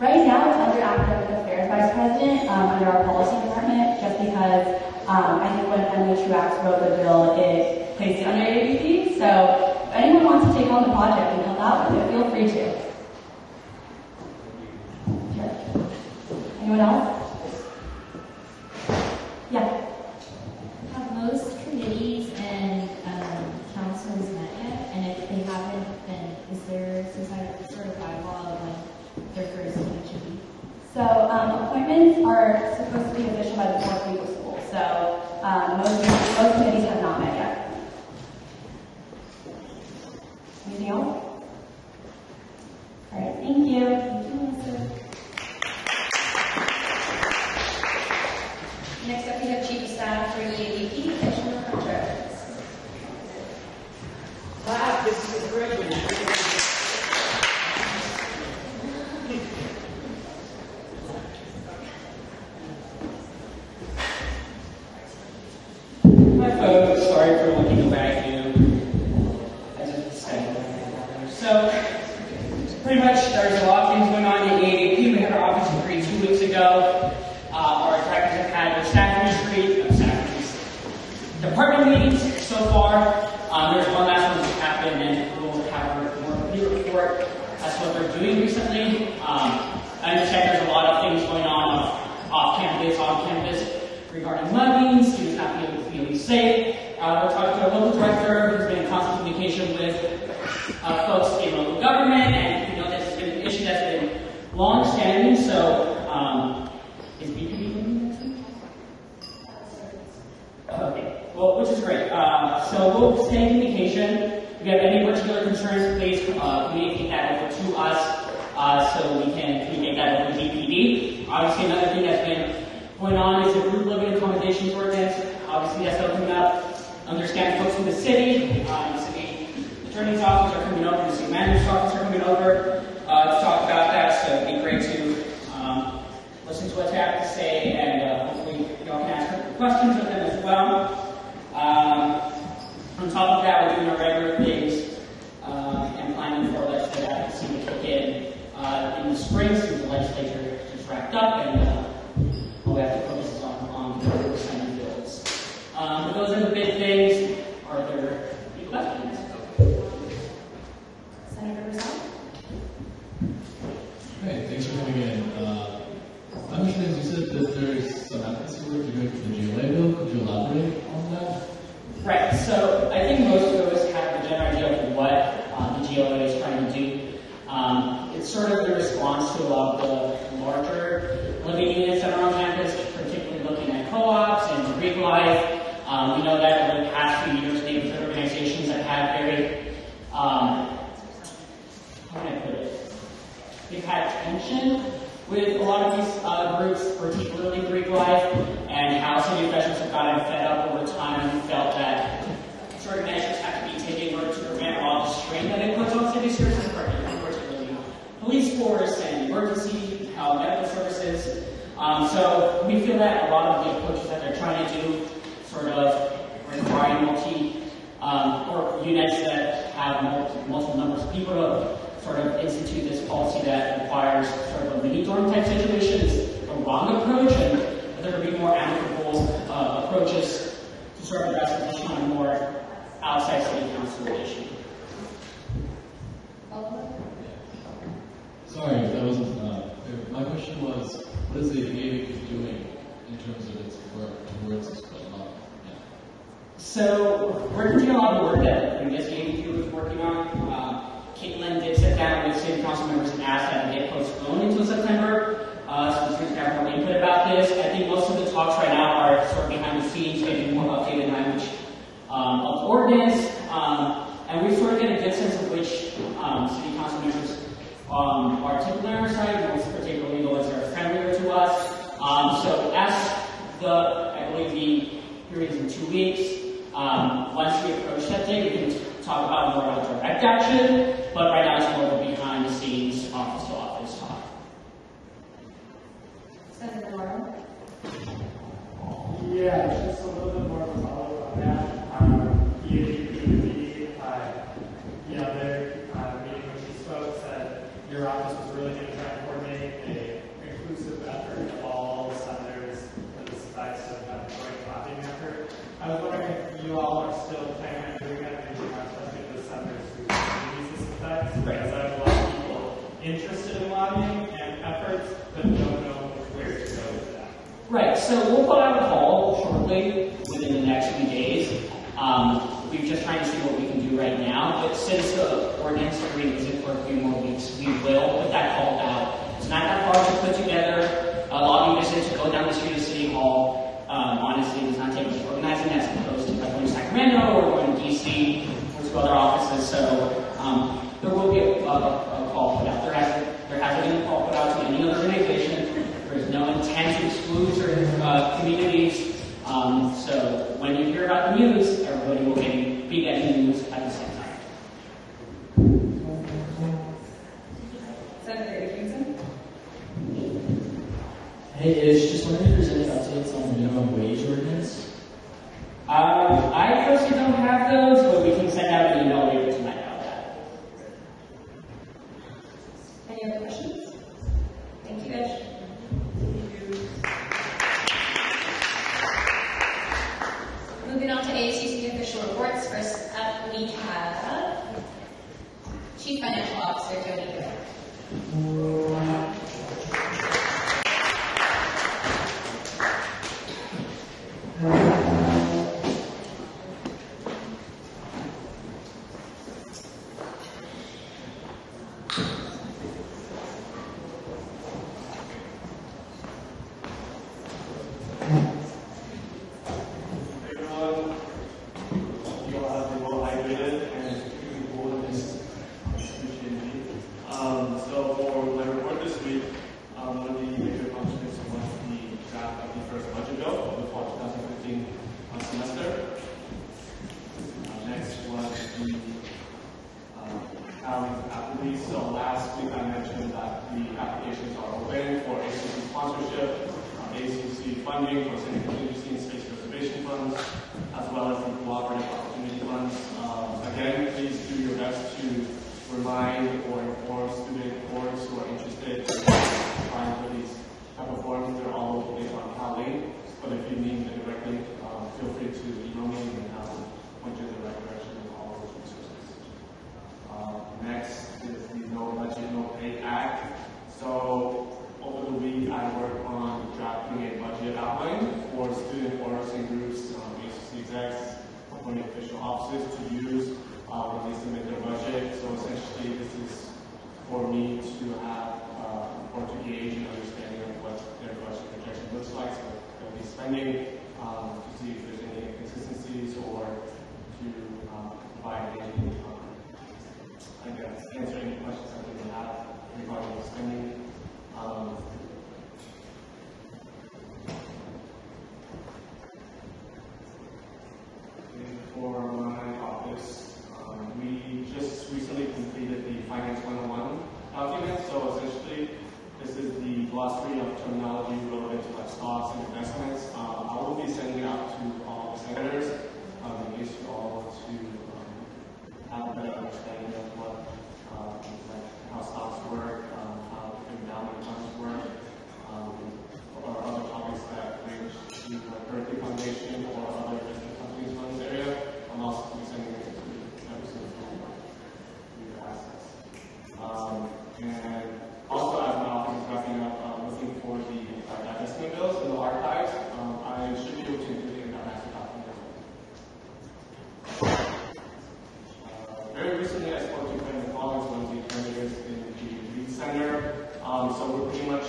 Right now it's under Academic Affairs Vice President under our policy department, just because I think when Emily Truax wrote the bill, it placed it under ABP. So if anyone wants to take on the project and help out with it, feel free to. Sure. Anyone else? Yeah. Have most committees and councils met yet? And if they haven't, then is there some sort of bylaw of when their first meeting should be? So appointments are supposed to be official by the 4th week of school. So most committees have not met yet. Anything else? All right, thank you. Thank you, Melissa. Next up, we have Chief of Staff for the ADP, Commissioner Hunter. Class, this is great. Hi folks, sorry for looking back at you. I just decided. So, pretty much there's a lot of things going on in AAP. We had our office retreat 2 weeks ago. Our directors have had their staff retreat, department meetings so far. There's one last one that's happened, and we'll have a more complete report as to what they're doing recently. I understand there's a lot of things going on off campus, on campus, regarding mugging, students not being able to feel safe. We're talking to our local director who's been in constant communication with folks in local government, and this has been an issue that's been long-standing. So, is BPD coming next week? Okay, well, which is great. So we'll stay in communication. If you have any particular concerns, please communicate that over to us so we can communicate that over to BPD. Obviously, another thing that's been going on is the group living accommodations ordinance. Obviously, that's opening up. Understand folks in the city, city attorney's office are coming over, the city manager's office are coming over to talk about that. So it'd be great to listen to what they have to say, and hopefully y'all can ask questions of them as well. On top of that, we're doing our regular things and planning for legislative advocacy to kick in the spring, since the legislature just wrapped up, and all we have to focus on the Senate bills. But those are the big things. Are there any questions? Senator Rizal? Hey, thanks for coming in. I understand you said that there's some advocacy work you're doing for the GLA bill. Could you elaborate on that? Right, so I think most of us have a general idea of what the GLA is trying to do. It's sort of the response to a lot of the larger living units that are on campus, particularly looking at co-ops and Greek life. We know that over the past few years, neighborhood organizations have had very, how can I put it? They've had tension with a lot of these groups, particularly Greek life, and how city officials have gotten fed up over time and felt that certain measures have to be taken in order to prevent all the strain that it puts on city services, particularly police force and emergency medical services. So we feel that a lot of the approaches that they're trying to do sort of require or units that have multiple numbers of people to sort of institute this policy that requires sort of a mini-dorm type situation is the wrong approach, and there would be more amicable approaches to sort of address this issue on a more outside city council issue. Sorry, that wasn't. My question was, what is the AAP doing in terms of its work towards this goal? So we're continuing a lot of the work that the previous AAP was working on. Caitlin did sit down with city council members and ask that it get postponed until September, since I believe the hearing is in 2 weeks. Once we approach that date, we can talk about more about direct action, but right now it's more of a behind the scenes, office to office talk. Senator Morrow? Yeah, just a little bit more of a follow-up on that. The other meeting when she spoke said your office was really going to try and coordinate an inclusive effort of all senators for the sites of that joint lobbying effort. I was wondering if you all are still planning on doing that, especially the senators who use this effect, because I have a lot of people interested in lobbying and efforts, but don't know where to go with that. Right, so we'll put out a call shortly within the next few days. We're just trying to see what we can do right now, but since the ordinance hearing isn't for a few more weeks, we will put that call out. It's not that hard to put together a lobbying visit to go down the street of City Hall. Honestly, it does not take much organizing as opposed to like going to Sacramento or going to DC or to other offices. So there will be a call put out. There hasn't been a call put out to any other organization. There's no intent to exclude certain communities. So when you hear about the news, everybody will be getting the news at the same time. Senator Dickinson? Hey, Ish, just wondering if there's any updates on the minimum wage ordinance? I personally don't have those, but we can send out an email later tonight about that. Any other questions? Thank you, Ish. Moving on to ASUC official reports. First up, we have Chief Financial Officer Jody Gray. So last week I mentioned that the applications are open for ASUC sponsorship, ASUC funding for Senate contingency and space reservation funds, as well as the cooperative opportunity funds. Again, please do your best to remind or inform student boards who are interested in applying for these type of forms. They're all located on CalLink, but if you need a direct link, feel free to email me and I'll point you in the right direction with all those resources. Next is the No Budget, No Pay Act. So over the week, I worked on drafting a budget outline for student boards and groups, ASUC execs, appointing official officers to use when they submit their budget. So essentially, this is for me to have or to gauge an understanding of what their budget projection looks like, so they'll be spending, to see if there's any inconsistencies or to provide any I guess, answer any questions that you have regarding spending. For my office, we just recently completed the Finance 101 document. So essentially, this is the glossary of terminology relevant to like stocks and investments. I will be sending it out to all the senators in case you all to have a better understanding of what like how stocks work, how endowment funds work, or other topics that range to the Berkeley Foundation or other investment companies on this area. I'm also be sending it to every single your assets. And also, as my office is wrapping up, looking for the divestment bills in the archives, I should be able to include it in that master document as well. Very recently, I spoke to Kevin Collins, one of the coordinators in the Lead Center. So we're pretty much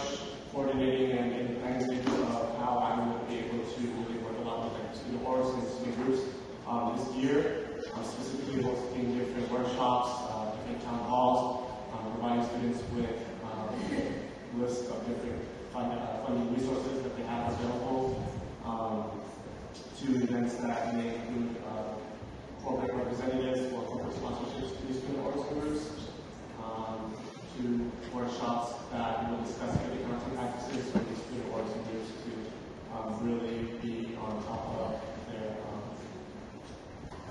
coordinating and in the planning stages of how I'm going to be able to really work a lot with like student boards and student groups this year, specifically hosting different workshops, different town halls, providing students with lists of different funding resources that they have available, to events that may include corporate representatives or corporate sponsorships to student working groups, to workshops that will discuss good accounting practices for these student working groups to really be on top of their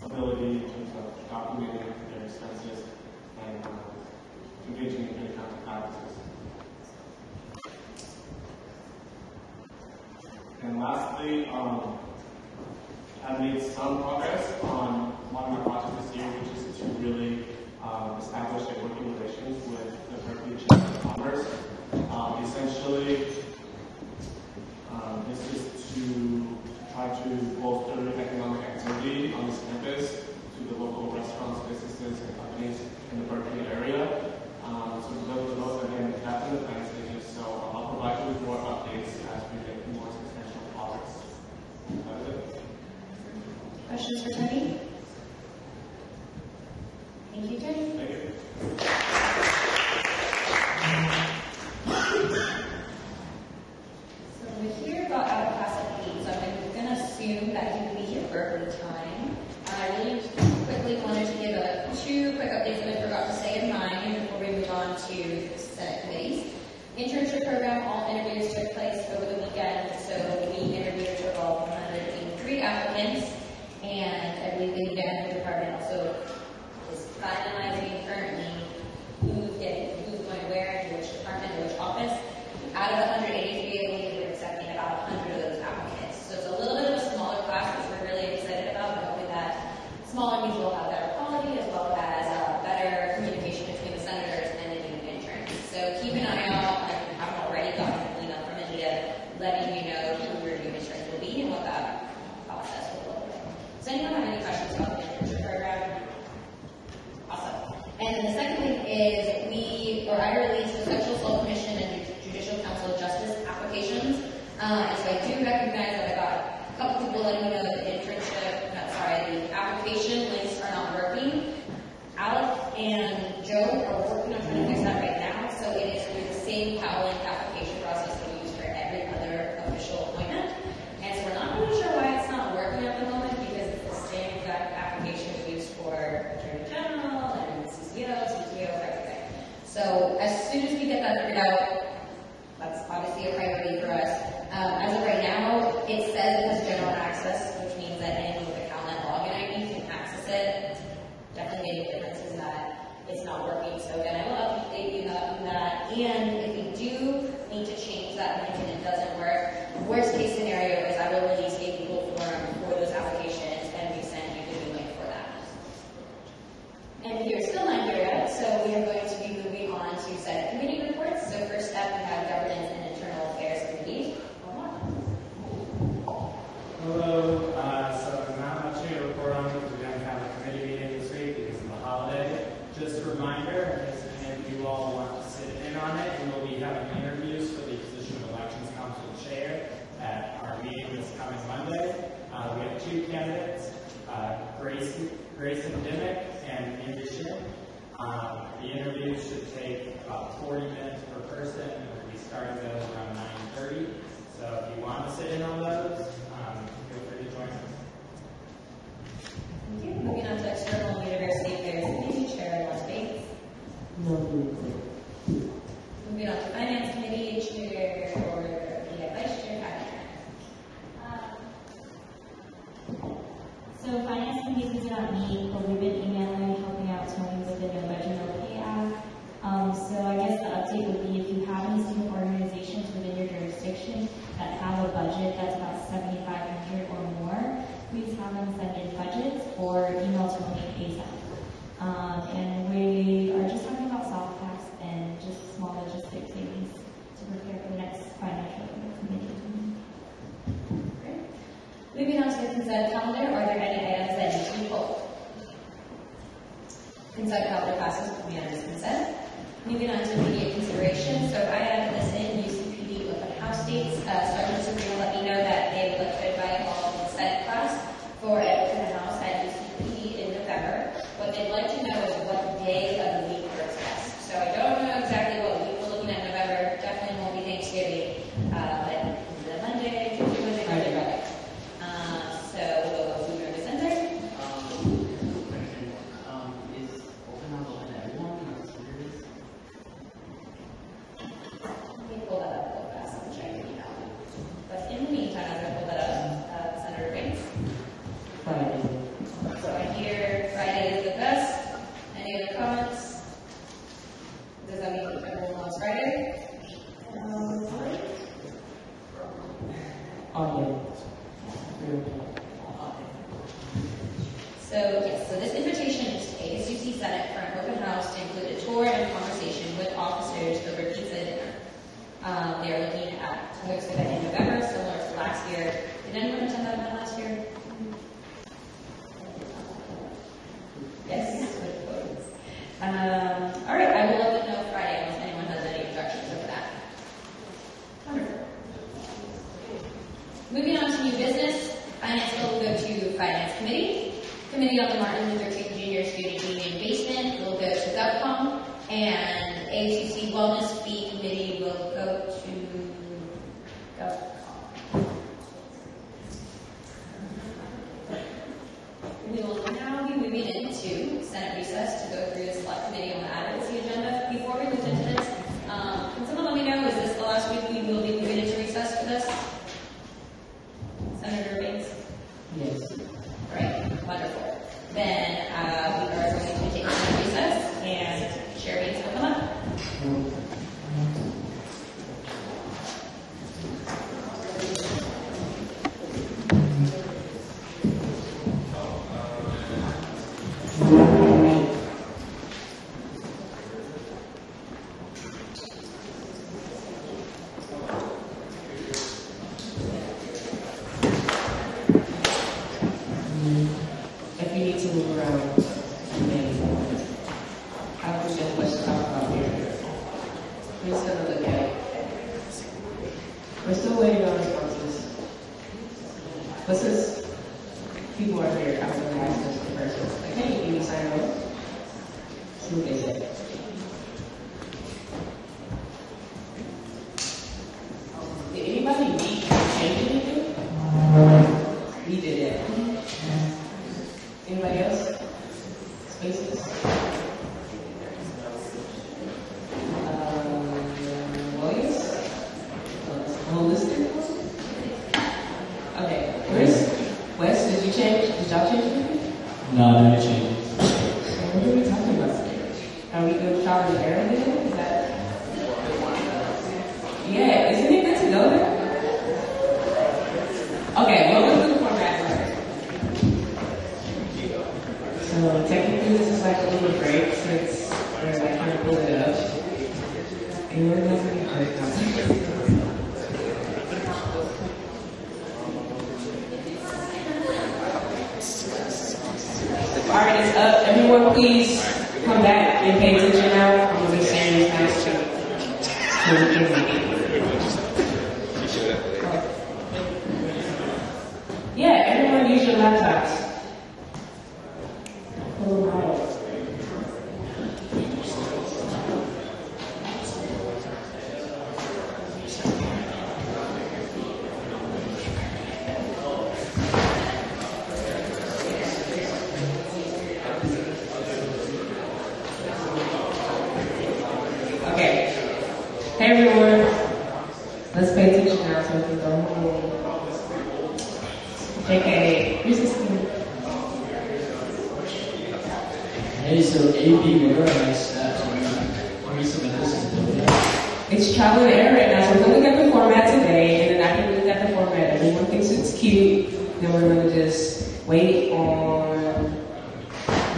ability in terms of documenting their expenses and engaging in good accounting practices. And lastly, I've made some progress on one of my projects this year, which is to really establish a working relations with the Berkeley Chamber of Commerce. Essentially, this is to try to bolster economic activity on this campus to the local restaurants, businesses, and companies in the Berkeley area. So for those again, that's in the plan stages. So I'll provide you with more updates as we make more substantial progress. That's it. Questions for Tony? Thank you, Tony. Thank you. So we're here about out of class at 8, so I'm going to assume that he will be here Berkeley time. I really quickly wanted to give two quick updates that I forgot to say in mine before we move on to the Senate committees. Internship program, all interviews took place over the weekend, so we interviewed a total of 183 applicants, and I believe the academic department also is finalizing currently who's going where, in which department, in which office. Out of the 183, we're accepting about 100 of those applicants. So it's a little bit of a smaller class, which we're really excited about, but hoping that smaller means we'll have better quality as well as better communication between the senators and the new interns. So keep an eye out. I haven't already gotten an email from Anita letting me know who your new interns will be and what that process will look like. Does anyone have any questions about the internship program? Awesome. And then the second thing is I released the Sexual Assault Commission and Judicial Council of Justice applications. And so I do recognize that I got a couple people letting me know that the application links are not working. Alec and Joe are working on trying to fix that right now. So it is through the same PowerLink application process that we use for every other official appointment. And so we're not really sure why it's not working at the moment because it's the same exact application we use for Attorney General and CCO, CTO, everything. So as soon as we get that figured out, that's obviously a priority for us. As of right now, it says it has general access, which means that anyone with a CalNet login ID can access it. Definitely making a difference is that it's not working. So again, I will update you on that. And if we do need to change that link and it doesn't work, worst case scenario is I will release a Google form for those applications and we send you the new link for that. And you're still not here yet, so we are going to be moving on to Senate committee reports. So first up, we have Governance and Internal Affairs Committee. Hello. So not much to report on because we didn't have a committee meeting this week because of the holiday. Just a reminder, in case any of you all want to sit in on it, we will be having interviews for the position of Elections Council Chair at our meeting this coming Monday. We have two candidates, Grayson Dimmick and Andrew Shin. The interviews should take about 40 minutes per person, and we'll be starting those around 9:30. So if you want to sit in on those, feel free to join us. Thank you. Moving on to External University Affairs Committee, Chair Los Bates. Moving on to Finance Committee, Chair or Vice Chair Kavanaugh. So Finance Committee did not meet, but we've been emailing, helping out Tony with the No Budget No Pay Act. So I guess the update would be if you have any student organizations within your jurisdiction that have a budget that's about $7,500 or more, please have them send in budgets or email Tony ASAP. And we are just talking about soft tax and just small logistic things to prepare for the next financial committee. Great. Moving on to the consent calendar, are there any items that need to be pulled? Consent calendar passes with unanimous consent. Moving on to immediate consideration. So I added this in UCPD open house dates. Sergeant Sabrina let me know that they would like to invite all of the Senate class for an open house at UCPD in November. What they'd like to know is what day of the week works best. So I don't know exactly what week we're looking at in November. Definitely won't be Thanksgiving, but is it a Monday, Tuesday, Wednesday, Friday? So They're looking at to host an event in November, similar to last year. Did anyone attend that event last year? Yes. All right, I will let them know Friday unless anyone has any objections over that. Wonderful. Moving on to new business, finance will go to Finance Committee. Committee on the Martin Luther King Jr. Student Union Basement will go to GovCom, and ASUC Wellness Fee Committee will go to GovCom. We will now be moving into Senate recess to go through the Select Committee on the Advocacy agenda. Before we move into this, can someone let me know, is this the last week we will be moving into recess for this? Senator Bates? Yes. Right, wonderful. Then we are going to take a recess, and Chair Bates will come up. If you need to move around, then I don't think there's much to talk about here. We're just gonna look at it. We're still waiting on responses. But since people are here, I'm gonna ask them first. Like, hey, can you sign up? See what they say. Did anybody need to change anything? We did it. Anybody else? Spaces? Williams? Holistic? Okay, where's Wes? Did you change? Did y'all change anything? No, no changes. What are we talking about? Are we going to shower the air again? Is that? Yeah, isn't it good to go there? Okay, well, let's do the format first. So technically this is like a little break since we're like trying to pull it up. And we're not going to break now. Alright, it's up. Everyone please come back and pay attention now. I'm going to be saying this next to yeah, everyone use your laptops. Pull them out. Okay. Hey everyone. Let's pay attention now so we can go home. JK, here's the screen. Hey, so AB, what are our next steps? When we submit this to the It's trial and error right now, so we're going to look at the format today, and then after we look at the format, everyone thinks it's cute, then we're going to just wait on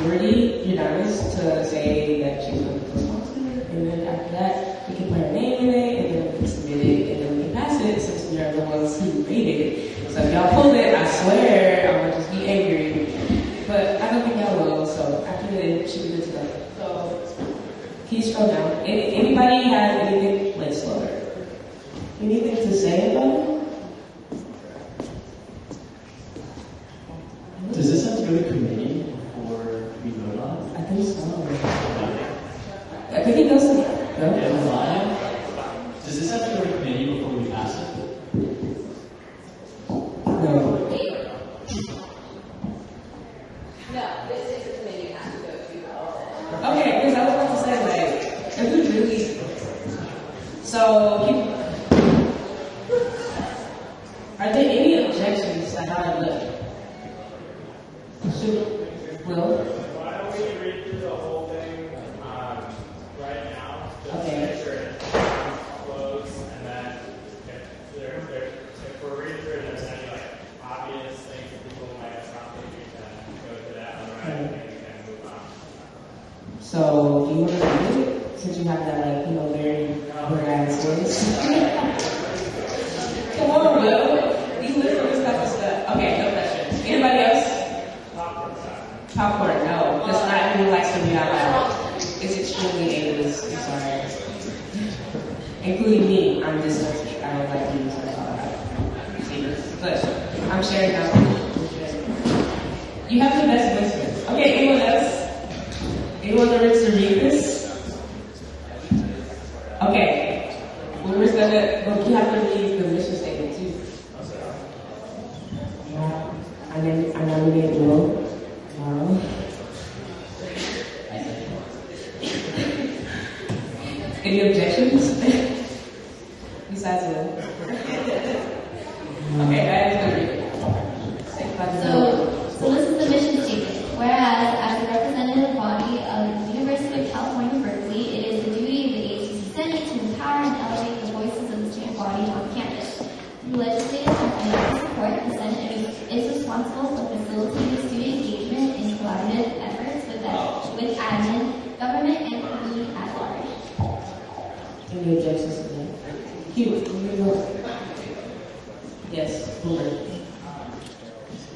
Rudy Udanis to say that she's going to be responsible, and then after that, we can put her name in it, and then we can submit it, and then we can pass it since we are the ones who made it. So if y'all pull it, I swear, I'm going to just be angry. But I don't think y'all will, so after that, it should be good to go. So, can you scroll down? Anybody have anything, wait, slower. Anything to say about it? Does this have to go to committee before we vote on it? I think so. I think it goes to Does this have to go to committee before we pass it? No. No, this is a committee you have to go to. Okay, because I was about to say, like, if we really. So, are there any objections to how it looks? Will? Why don't we read through the whole thing right now? Just Okay. make sure it's closed, and then if we're reading through it, there's any like obvious things that people might have stopped thinking, then go to that. Otherwise, I think we can move on. So, do you want to do it? Since you have that, like, very organized voice. Come on, bro. You literally just got this stuff. Okay, no questions. Anybody else? Popcorn, no. That's not everyone likes to be out loud. It's extremely ableist. I'm sorry. Including me. I'm dyslexic. I don't like being stuff out loud. See? But I'm sharing now. You have the best voices. Okay, anyone else? Anyone that wants to read this? Okay. Whoever's gonna, you have to read the mission statement too. I nominate Will. Any objections? Besides Will. Okay, that is good. So this is the mission statement. Whereas, as a representative body of the University of California, Berkeley, it is the duty of the ASUC Senate to empower and elevate the voices of the student body on campus. Through legislative and financial support, the Senate is responsible for facilitating student engagement in collaborative efforts with admin, government, and community at large. Any objections to that? Hugh, yes, Boomer.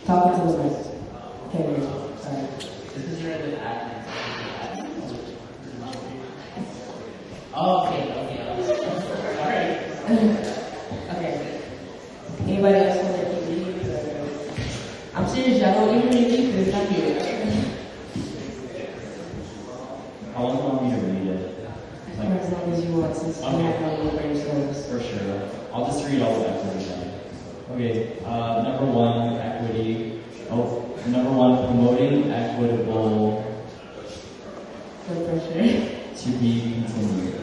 Talking to the mic. Okay, sorry. This is your other admin. Oh, okay. Sorry. Okay. Anybody else want to read? I'm serious, y'all don't even read because it's not here. How long do you want me to read it? For as long as you want, since you have no more yourselves. For sure. I'll just read all of equity then. Okay, number one, equity. Number one, promoting equitable. To be continued.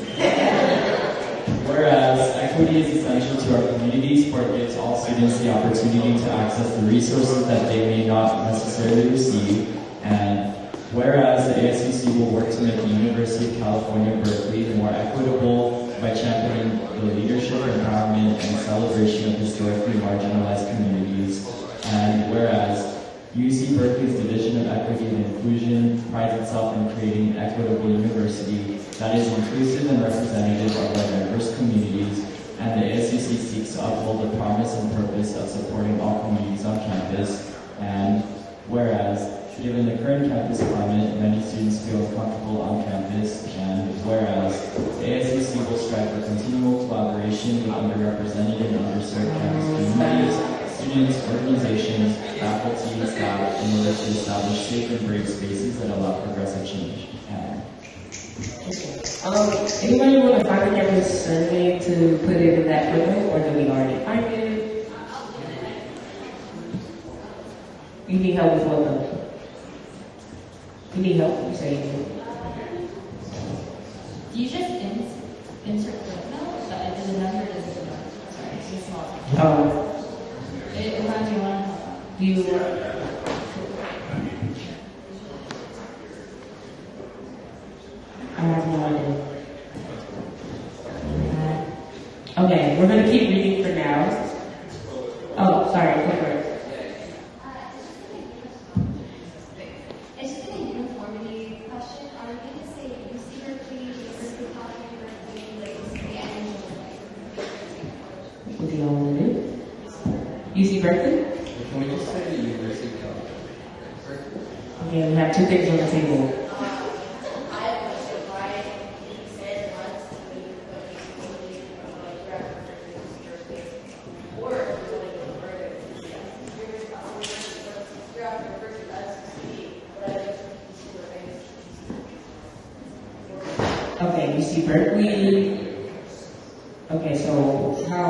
Whereas equity is essential to our communities, for it gives all students the opportunity to access the resources that they may not necessarily receive. And whereas the ASUC will work to make the University of California, Berkeley more equitable by championing the leadership, empowerment, and celebration of historically marginalized communities. And whereas UC Berkeley's Division of Equity and Inclusion prides itself in creating an equitable university that is inclusive and representative of our diverse communities, and the ASUC seeks to uphold the promise and purpose of supporting all communities on campus. And whereas, given the current campus climate, many students feel uncomfortable on campus, and whereas, the ASUC will strive for continual collaboration with underrepresented and underserved campus communities, students, organizations, faculty, and staff in order to establish safe and brave spaces that allow progressive change. Anybody want to find this survey to put it in that footnote, or do we already find it? You need help with what though? You need help? You say you do. Do you just insert footnote? But it doesn't matter, it doesn't matter. Sorry, it's too small. Oh. It reminds me of one. Do you I have no idea. Okay, we're going to keep reading for now. Oh, sorry, go for it. It's just a uniformity question. Are we going to say UC Berkeley, University of California, Berkeley, like UC and What do y'all want to do? UC Berkeley? Can we just say the University of California? Okay, we have two things on the table. Okay, UC Berkeley. Okay, so how?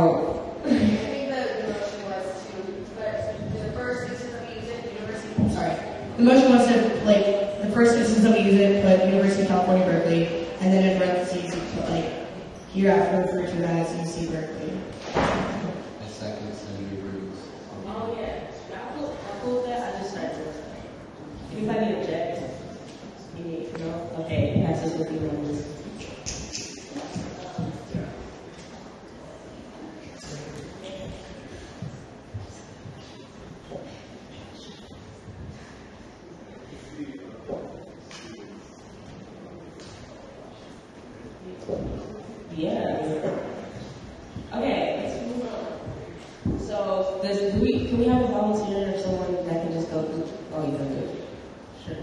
I think the motion was to, but the first instance that we use it, University. Sorry. The motion was to, like, the first instance that we use it, put University of California, Berkeley, and then in parentheses, you put, like, hereafter referred to as UC Berkeley. A second Senator Bruce. Oh, yeah. I'll pull that. I just started. Anybody object? No? Okay, passes with you on this. Yeah. can we have a volunteer or someone that can just go through? Oh, you don't do it. Sure.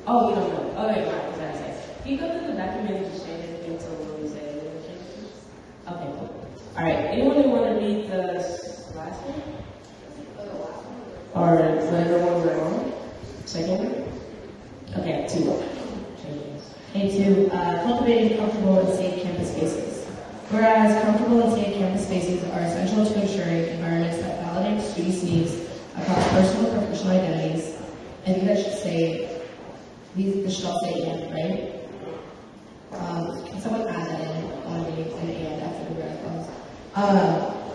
Oh, you don't know. Oh, wait, right. That's right. Can you go through the document and just change anything to what we say? Okay, cool. All right. Anyone who want to read the last one? All right. So everyone's right on. Second one. Okay, 2. A2, cultivating comfortable and safe campus spaces. Whereas comfortable and safe campus spaces are essential to ensuring environments that validate students' needs across personal and professional identities. I think that should say, this should all say and, right? Can someone add that in on the and after the word comes?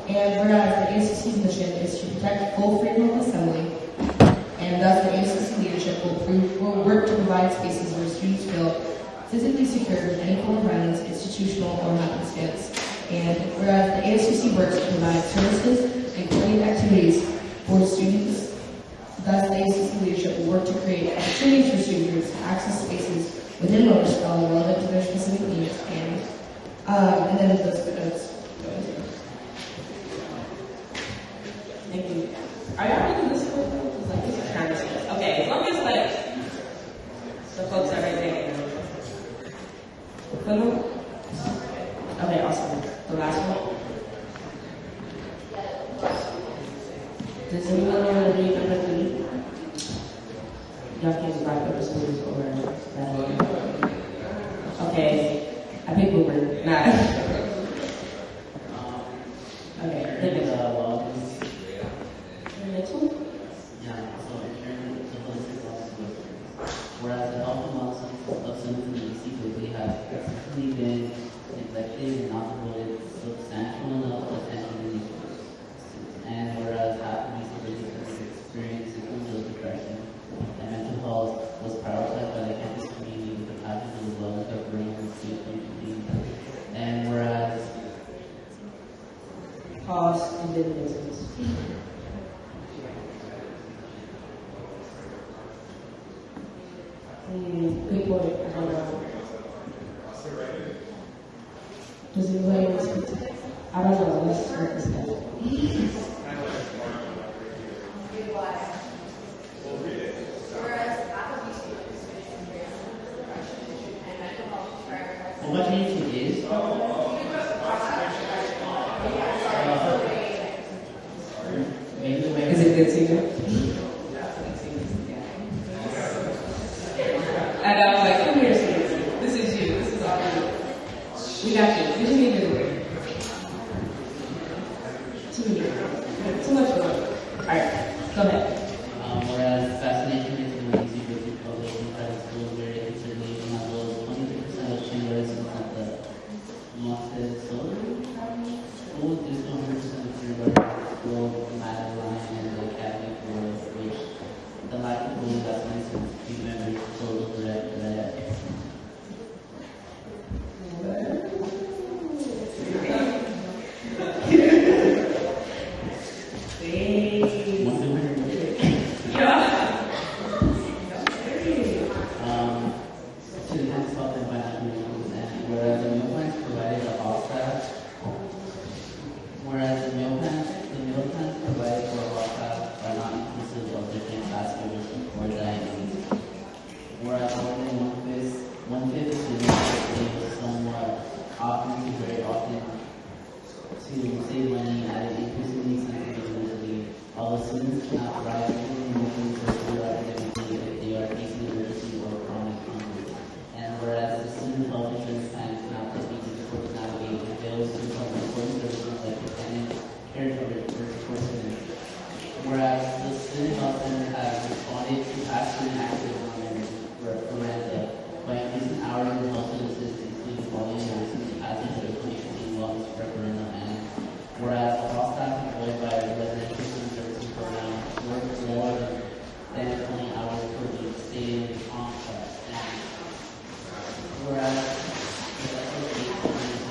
And whereas the ASUC's mission is to protect full freedom of assembly, and thus the ASUC leadership will work to provide spaces where students feel physically secure from any form of violence, institutional or happenstance. And whereas the ASUC works to provide services and coordinate activities for students, thus the ASUC leadership will work to create opportunities for student groups to access spaces within Lowersville relevant to their specific needs. And then those footnotes go into it. Thank you. Are y'all reading this one? Like, this is kind of serious. Okay, as long as like the folks are right there. Okay, awesome. The last one. Does anyone want to read the record? Y'all can write up the students over that. Okay, I pick Boomer. Nah. Okay, then it's the next one. Yeah, so ensuring the holistic policy. Whereas the health and wellness of students in the ASUC quickly have consistently been neglected and not devoted substantial enough attention to these groups. And whereas half of these students experience symptoms of depression and mental health was prioritized by the campus community with the passion for the wellness of bringing and safe community. And whereas Cost and dividends. Good point. Does anybody want to speak to that? I don't know. Let's start this guy. well, what do you think is? Is it good singer? And I was like, come here, Steve. This is you. This is all you. We got you. You just need to do it. Too much fun. Alright, go ahead. Whereas fascination is the easy to do public and private schools where they considerably as well as 23% of student residents at the Montessori school due to 100% of student school Madeline and the Academy for which the lack of full investments in student members total direct that. To enhance health and financial issues, and whereas the meal plans provided the hall staff, whereas the meal plans provided for hall staff are not inclusive of different class members or diet needs. Whereas more than one-fifth of students live somewhat often to very often to save money at an increasingly sensitive university, although students cannot thrive even emotionally, socially, or academically if they are facing emergency or chronic illness. And whereas the student health insurance plan cannot be difficult to navigate, it fails to cover important services like dependent care coverage for support students. Whereas the student health center has responded to past student actions on their referenda by increasing hours in health services, including volume since the passage of the 2015 wellness referendum. And whereas the hall staff employed by the residential student services program work more than 20 hours per week, stated in the contract. And whereas the SOC is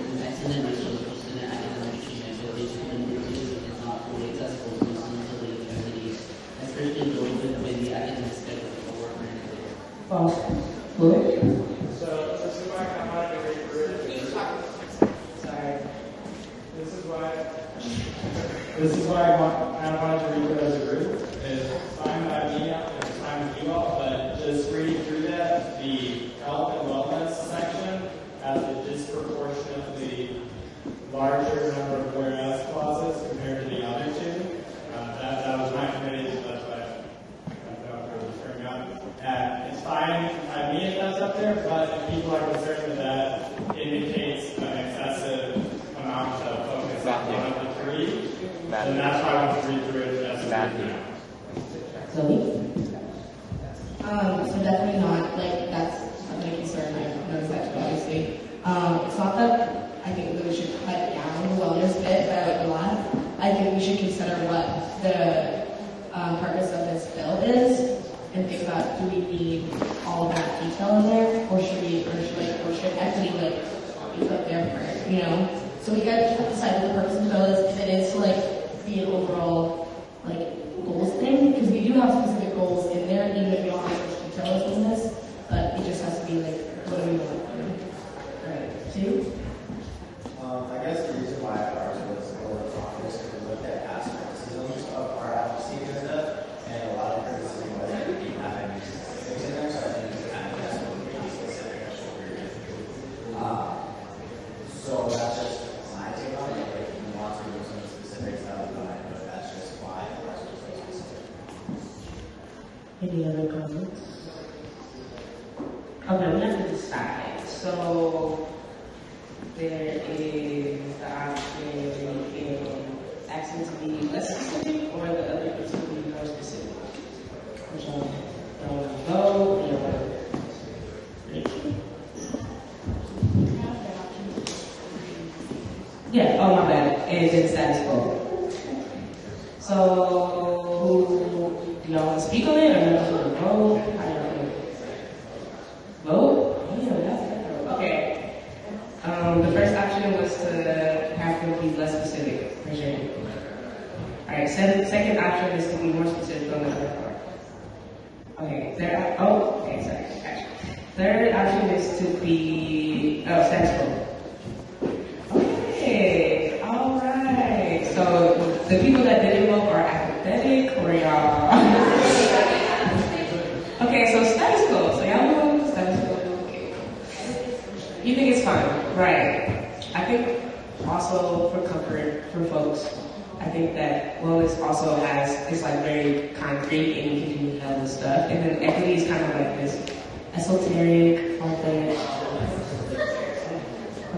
an excellent resource for student academic achievement, but this is not fully accessible to students of the university, especially those with the academic schedule for work or anything. So, this is why I come out of the great. Sorry. This is why I kind of wanted to read it as a group. It's fine by me, it's fine with you all, but just reading through that, the health and wellness section has a disproportionately larger number of whereas clauses compared to the other two. That was my committee, so that's why I was turning on. It's fine by me if that's up there, but if people are concerned that that indicates an excessive amount of focus on one of the three, then that's why I want to read through it as a So definitely not, like, that's a big concern. I noticed that too, obviously. It's not that I think that we should cut down the wellness bit by a lot. I think we should consider what the purpose of this bill is and think about, do we need all of that detail in there, or should equity be put there for, you know? So we got to decide what the purpose of the bill is, if it is to be an overall goals thing, because we do have specific goals in there, even if we don't have much details in this, but it just has to be what do we want to do? Alright, 2? I guess the reason why ours was a little stronger is because we looked at past criticisms of our advocacy agenda, and a lot of criticism was that we didn't have any specifics in there, so I think it's kind of just what we be specific as what we're going to do. So that's just my take on it. Like, if you want to do some specifics, that would be fine, but that's just why ours was so specific. Any other comments? Okay, we have to decide. So there is the option in asking to be less specific, or the other is to be more specific. Which one? Y'all want to go? Y'all want to? Yeah. Oh my bad. And then status quo. So do y'all want to speak on it, or do y'all want to vote? How y'all want to vote? Oh yeah, that's better. Okay. The first option was to have them be less specific, for sure. Alright, second option is to be more specific on the other part. Okay, third option is to be, status quo. Okay, alright. So the people that didn't vote are apathetic, or y'all? Okay, so status quo. So y'all vote status quo. Okay. You think it's fine? Right. I think also for comfort for folks, I think that wellness also it's very concrete and you can do hell with stuff. And then equity is kind of like this esoteric, far-fetched.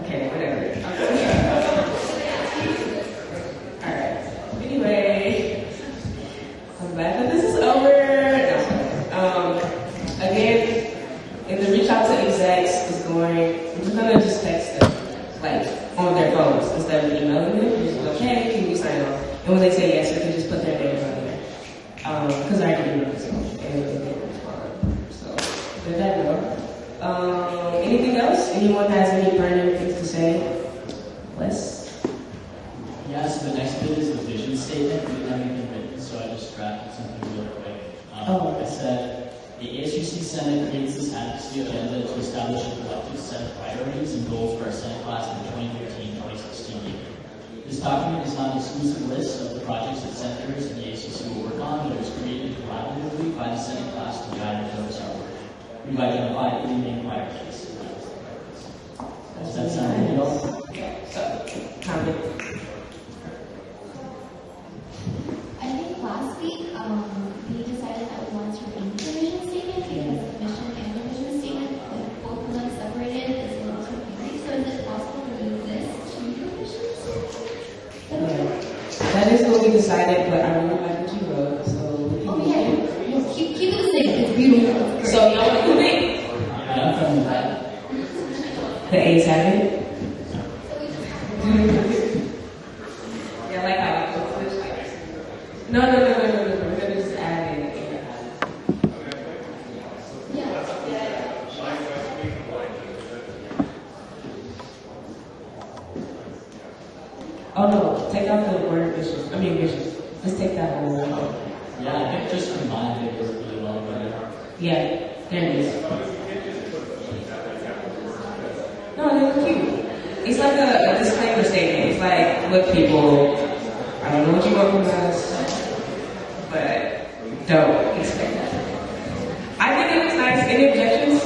Okay, whatever. Alright. Anyway, I'm glad that this is over. Again, in the reach out to execs is we're just gonna just text them, on their phones instead of emailing them. Just go, hey, can you sign off? And when they say yes, we can just put their name on there. Because I already do it, so and they can respond. So with that note, anything else? Anyone has any burning things to say? Wes? Yeah, so the next bit is the vision statement. We didn't have anything written, so I just drafted something real quick. I said, the ASUC Senate creates this advocacy agenda to establish a collective set of priorities and goals for our Senate class for the 2015-2016 year. This document is not an exclusive list of the projects that senators and the ASUC will work on, but it was created collaboratively by the Senate class to guide and focus our work. We've identified 3 main priorities. Does that sound good? I think last week we decided that we wanted to read the vision statement because the mission and the vision statement, both of them separated, is a little confusing. So is it possible to move this to the visions? That is what we decided, but I really like what you wrote, so we can Keep it the same. It's beautiful. So y'all want to move it? The A's have it. Yeah, like how we switch like. No. We're gonna just add it. Oh no, take out the word vicious. Vicious. Let's take that whole word. Yeah, I think just combined it worked really well together. Yeah, there it is. No, they were cute. It's like a disclaimer statement. It's like, look, people, I don't know what you want from us, but don't expect that. I think it was nice. Any objections?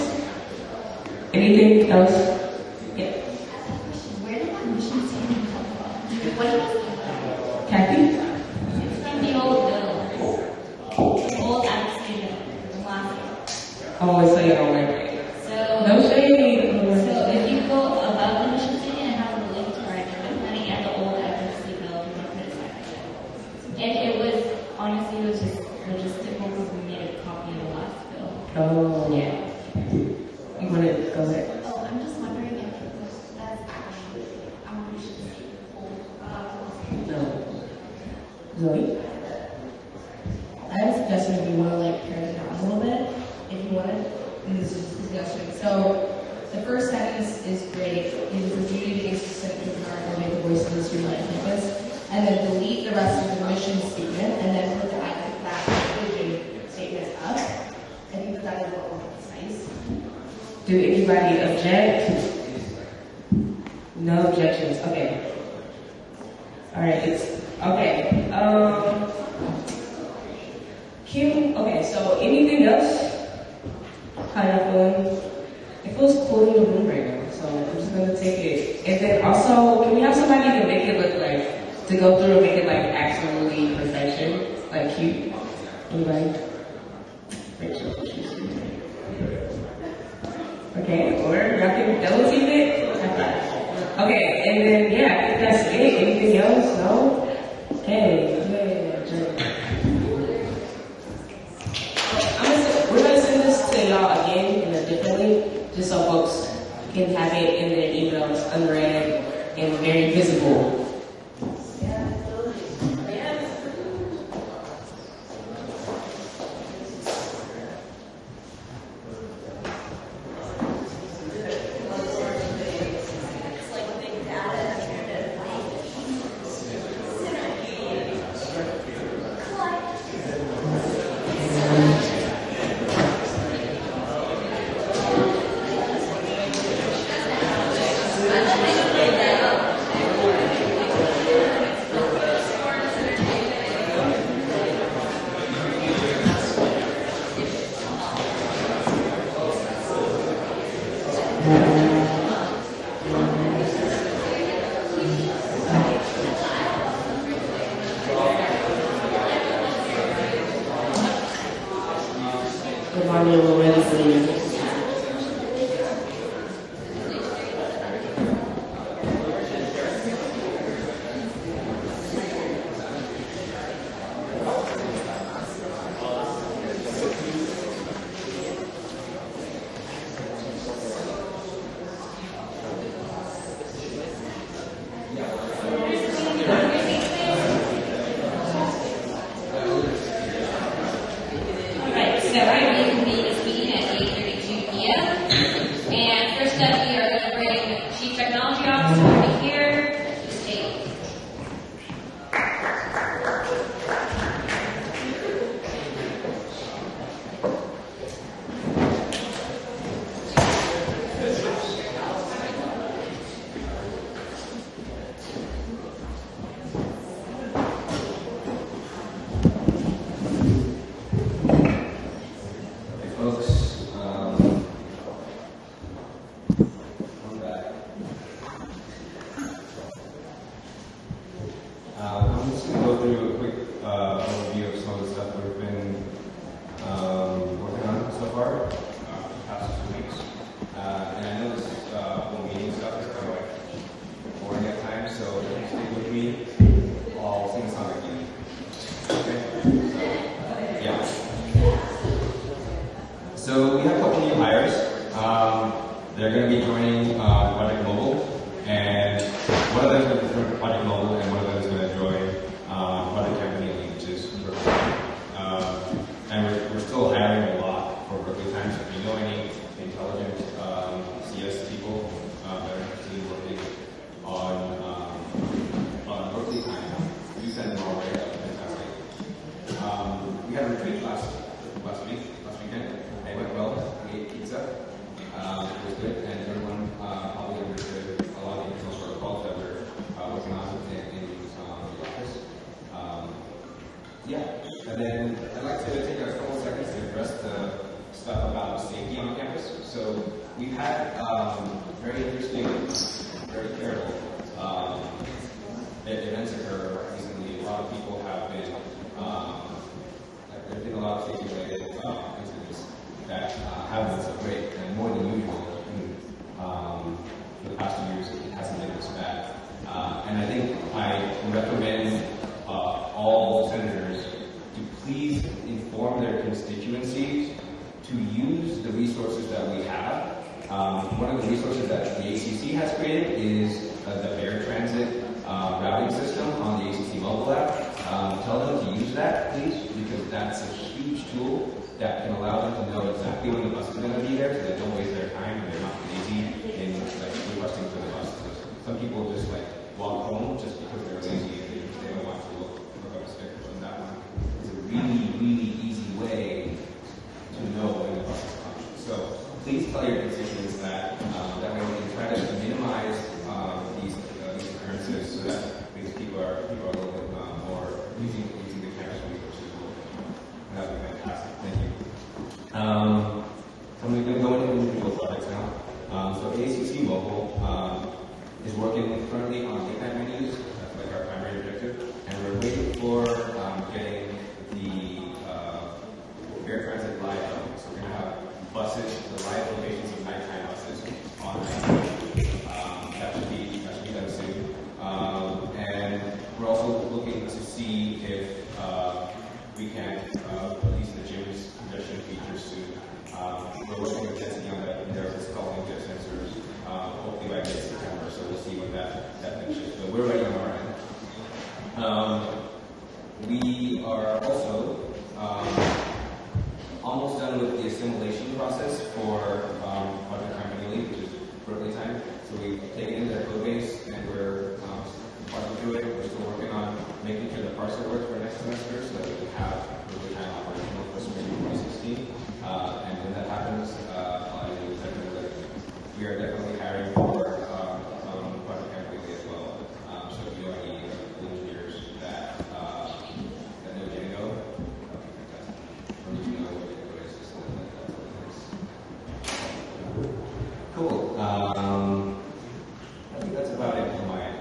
Anything else? Yeah. Where did that mission statement come from? What is it? Kathy? It's from the old bill. Old act statement from last year. Oh, it's like on my brain. So, No shade. So if you go above the mission statement and have a link to write your money at the old advocacy bill, you can put it side by side. And it was, honestly, it was just logistical because we made a copy of the last bill. Oh. Yeah. You want to go ahead? Oh, I'm just wondering if that's we should see old. No. Zoe? I have a suggestion if you want to like pare it down a little bit, if you want to, and this is a suggestion. So the first sentence is great. It is a duty to specific and make the voice of the student on campus, and then delete the rest of the mission statement, and then put that vision statement up. I think that is what will be nice. Do anybody object? No objections. Okay. All right. It's okay. Kim. Okay. So anything else? Kind of feeling. It feels cool in the room right now. So I'm just gonna take it. And then also, can we have somebody to make it look like to go through and make it like absolutely perfection, like cute? Anybody? Okay, or y'all can delegate it. Okay, and then yeah, I think that's it. Anything else? No? Okay, we're gonna send this to y'all again in a different link, just so folks can have it in their emails unread and very visible. So we have a couple new hires. They're going to be joining Project Mobile, and one of them is going to join Project Mobile, and one of them is going to join Project Campaign, which is Berkeley. And we're still hiring a lot for Berkeley Time, so if you know any intelligent CS people that are interested in working on Berkeley Time, do send them our way. We had a retreat last weekend. It went well. We ate pizza. It was good, and everyone probably understood a lot of the internal protocols that we're working on in Yeah, and then I'd like to take a couple seconds to address the stuff about safety on campus. So we've had very interesting, very terrible events occur recently. A lot of people have been, there's been a lot of safety-related incidents that haven't been so great, and more than usual. For the past 2 years, it hasn't been this bad. And I think I recommend all senators to please inform their constituencies to use the resources that we have. One of the resources that the ACC has created is the air transit routing system on the ACC mobile app. Tell them to use that, please, because that's a huge tool that can allow them to know exactly when the bus is going to be there, so they don't waste their time and they're not lazy in requesting for the bus. Some people just walk home just because they're lazy and they don't want to look up a sticker. And that one is a really, really easy way to know when the bus is coming. So please tell your constituents that that way we can try to minimize these occurrences so that people are a little bit more using the campus resources. And that would be fantastic. Thank you. I'm going to go into individual projects now. So ASUC Mobile is working currently on late-night menus. That's our primary objective. And we're waiting for getting the air transit live. So we're going to have buses, the live locations of nighttime buses on that should be done soon. And we're also looking to see if we can release the gym's congestion features soon. We're working with Density on that, and they're installing their sensors hopefully by mid-September, so we'll see when that finishes. But we're ready on our end. We are also almost done with the assimilation process for Project Harmony, which is Berkeley time. So we've taken in their code base and we're parsing through it. We're still working on making sure the parser works for next semester so that we can have Berkeley time operational for spring 2016. And when that happens, we are definitely hiring for Project Harmony as well. So if you know any engineers that know Django, cool. I think that's about it on my end.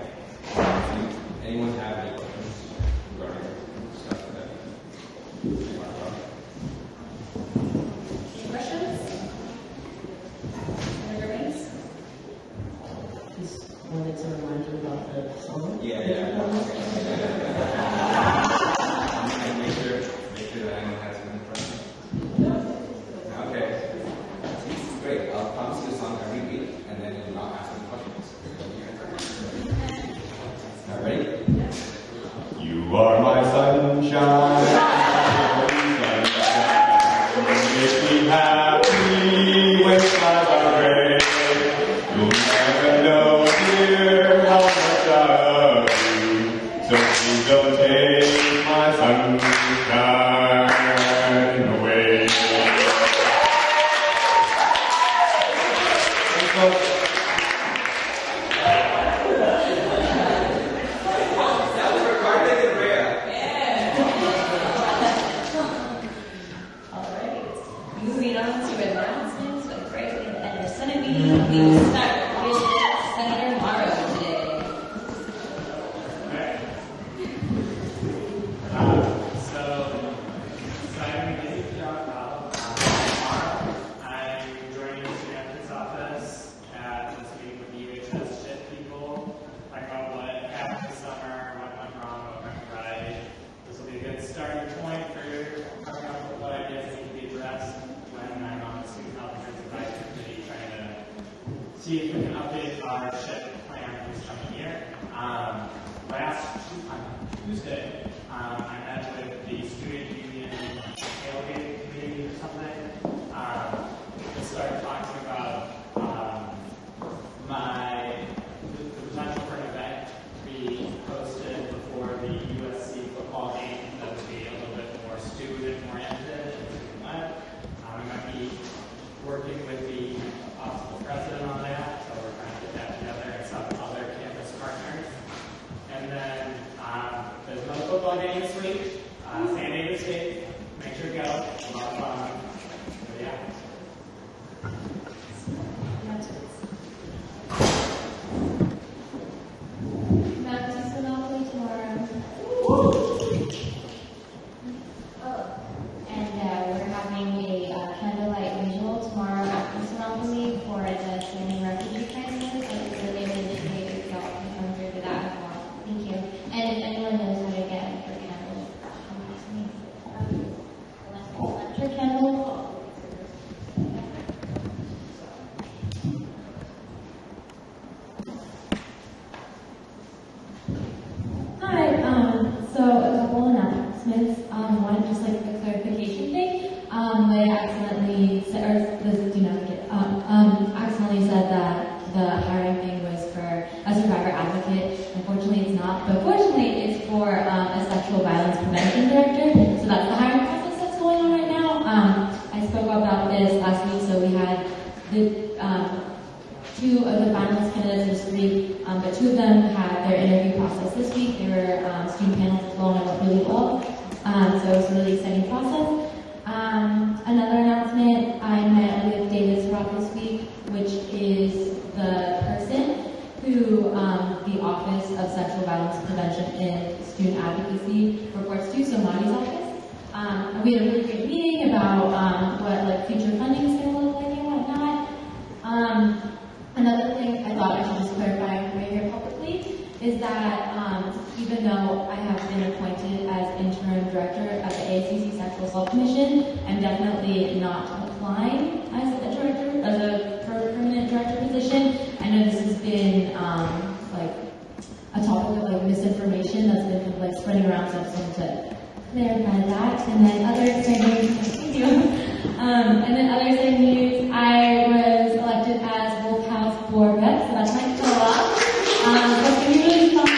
Anyone have any questions regarding stuff that we want to talk about? Any questions? Senator Banks? Just wanted to remind you about the song. Yeah. Make sure that anyone has any questions. Okay. Great. I'll promise you a song every week, and then you'll not ask any questions. All right, ready? You are my sunshine. Make me happy when skies are gray. You'll never know, dear, how much I love you. So please don't take my sunshine away. That was recorded in rare. Moving on to announcements with Franklin and our Senate meeting. We start with Senator Morrow today. I'm joining the Superintendent's office at this meeting with the UHS JIT people, talking about what happened this summer, what went wrong, what went right. This will be a good starting point for talking about what ideas need to be addressed when I'm on the Student Health Insurance Advisory Committee, trying to see if we can update our SHIP plan for this coming year. Last Tuesday, I met with the student union tailgate committee or something. We started talking about the potential for an event to be hosted before the USC football game that would be a little bit more student-oriented and student-led. We might be working with the office of the president on that, so we're trying to get that together and some other campus partners. And then there's another football game this week. San Diego State, make sure to go. A lot of fun. But yeah. Baptist Monopoly tomorrow. And we're having a candlelight visual tomorrow at Baptist Monopoly for the Syrian refugee crisis. So it's really dedicated, so I'm hungry for that as well. Thank you. And if anyone knows how to get for candles, come back to me. Electric candle. Hi, so a couple announcements. One, just like a clarification thing. I accidentally said, or this, do not get, accidentally said that the hiring thing was for a survivor advocate. Unfortunately, it's not, but fortunately, it's for a sexual violence prevention director. So that's the hiring process that's going on right now. I spoke about this last week, so we had the two of the finalist candidates, there's three, but two of them had their interview process this week. They were student panels as well, and it went really well. So it was a really exciting process. Another announcement, I met with David Surratt this week, which is the person who the Office of Sexual Violence Prevention and Student Advocacy reports to, so Monty's office. We had a really great meeting about what like future funding is going to look like and whatnot. Another thing I thought I should just clarify right here publicly is that even though I have been appointed as interim director at the ASUC Sexual Assault Commission, I'm definitely not applying as a director, as a permanent director position. I know this has been like a topic of like misinformation that's been kind of like spreading around, so I just wanted to clarify that. And then other exciting news, thank you. And then other exciting news, I was elected as Wolf House board rep, so that's my co-op. That's going to be really fun.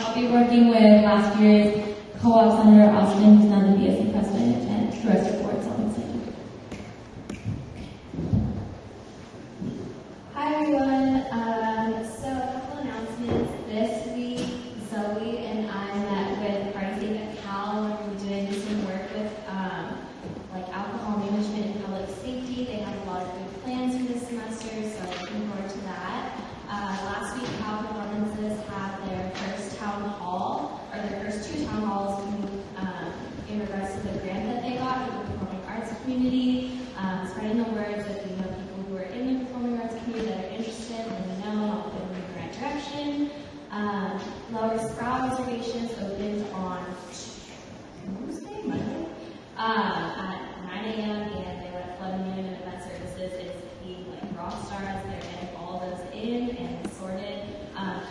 I'll be working with last year's co-op Senator Austin, who's now the BSC president, and the rest of the board, so I'm excited. Hi everyone. So a couple announcements. This week, Zoe and I met with Party Safe at Cal, and we're doing some work with like alcohol management and public safety. They have a lot of good plans for this semester, so looking forward to that. Last week, Cal Performances had their first town hall, or their first two town halls in regards to the grant that they got for the performing arts community, spreading the word that you know people who are in the performing arts community that are interested, and we know I'll put them in the right direction. Lower Sprout reservations opened on Tuesday, Monday, at 9 a.m. and they were flooding in, and event services is being like rock stars. They're getting all those in and sorted.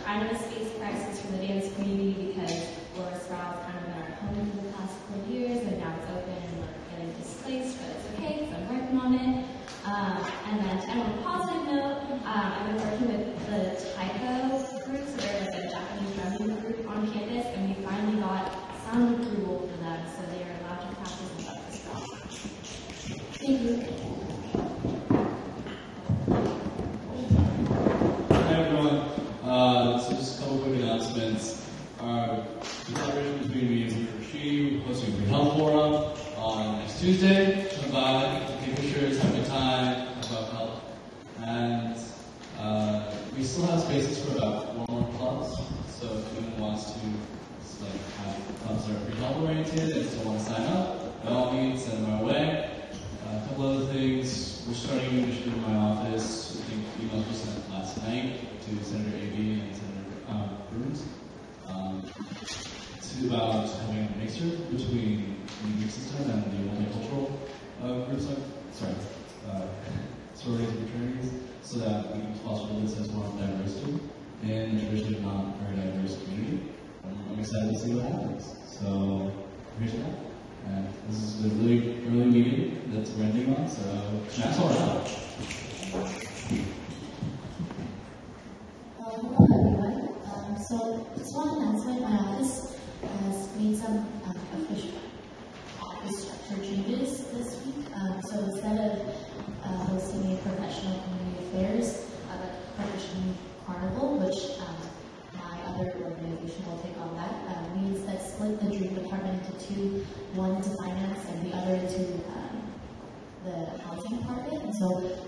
Kind of a space crisis for the dance community because Lower Sprout has kind of been our home for the past couple of years, and now it's open and we're getting displaced, but it's okay because I'm working on it. And then to end on a positive note, I've been working with the Taiko group, so they're like a Japanese drumming group on campus, and we finally got sound approval for them, so they are allowed to practice and stuff as well. Thank you. Hi everyone. So just a couple quick announcements. The collaboration between me and Senator Rashid, we're hosting a Green Health Forum on next Tuesday. Come by, take pictures, have a good time, about health. And we still have spaces for about 4 more clubs. So if anyone wants to like have clubs that are pretty health oriented and still want to sign up, by all means, send them our way. A couple other things. We're starting a new initiative in my office. I think emails were sent last night to Senator AB and Senator Burns. It's about having a mixture between the Greek system and the multicultural groups, sororities and fraternities, so that we can foster a sense more of diversity in a traditionally not very diverse community. I'm excited to see what happens. So here's that. And this is a really early meeting that's we're ending on, so that's all right. Hello everyone. So just one announcement, my office has made some official office structure changes this week. So instead of hosting a professional community affairs, professional carnival, which my other organization will take on that, we instead split the your department into two, one into finance and the other into the housing department. And so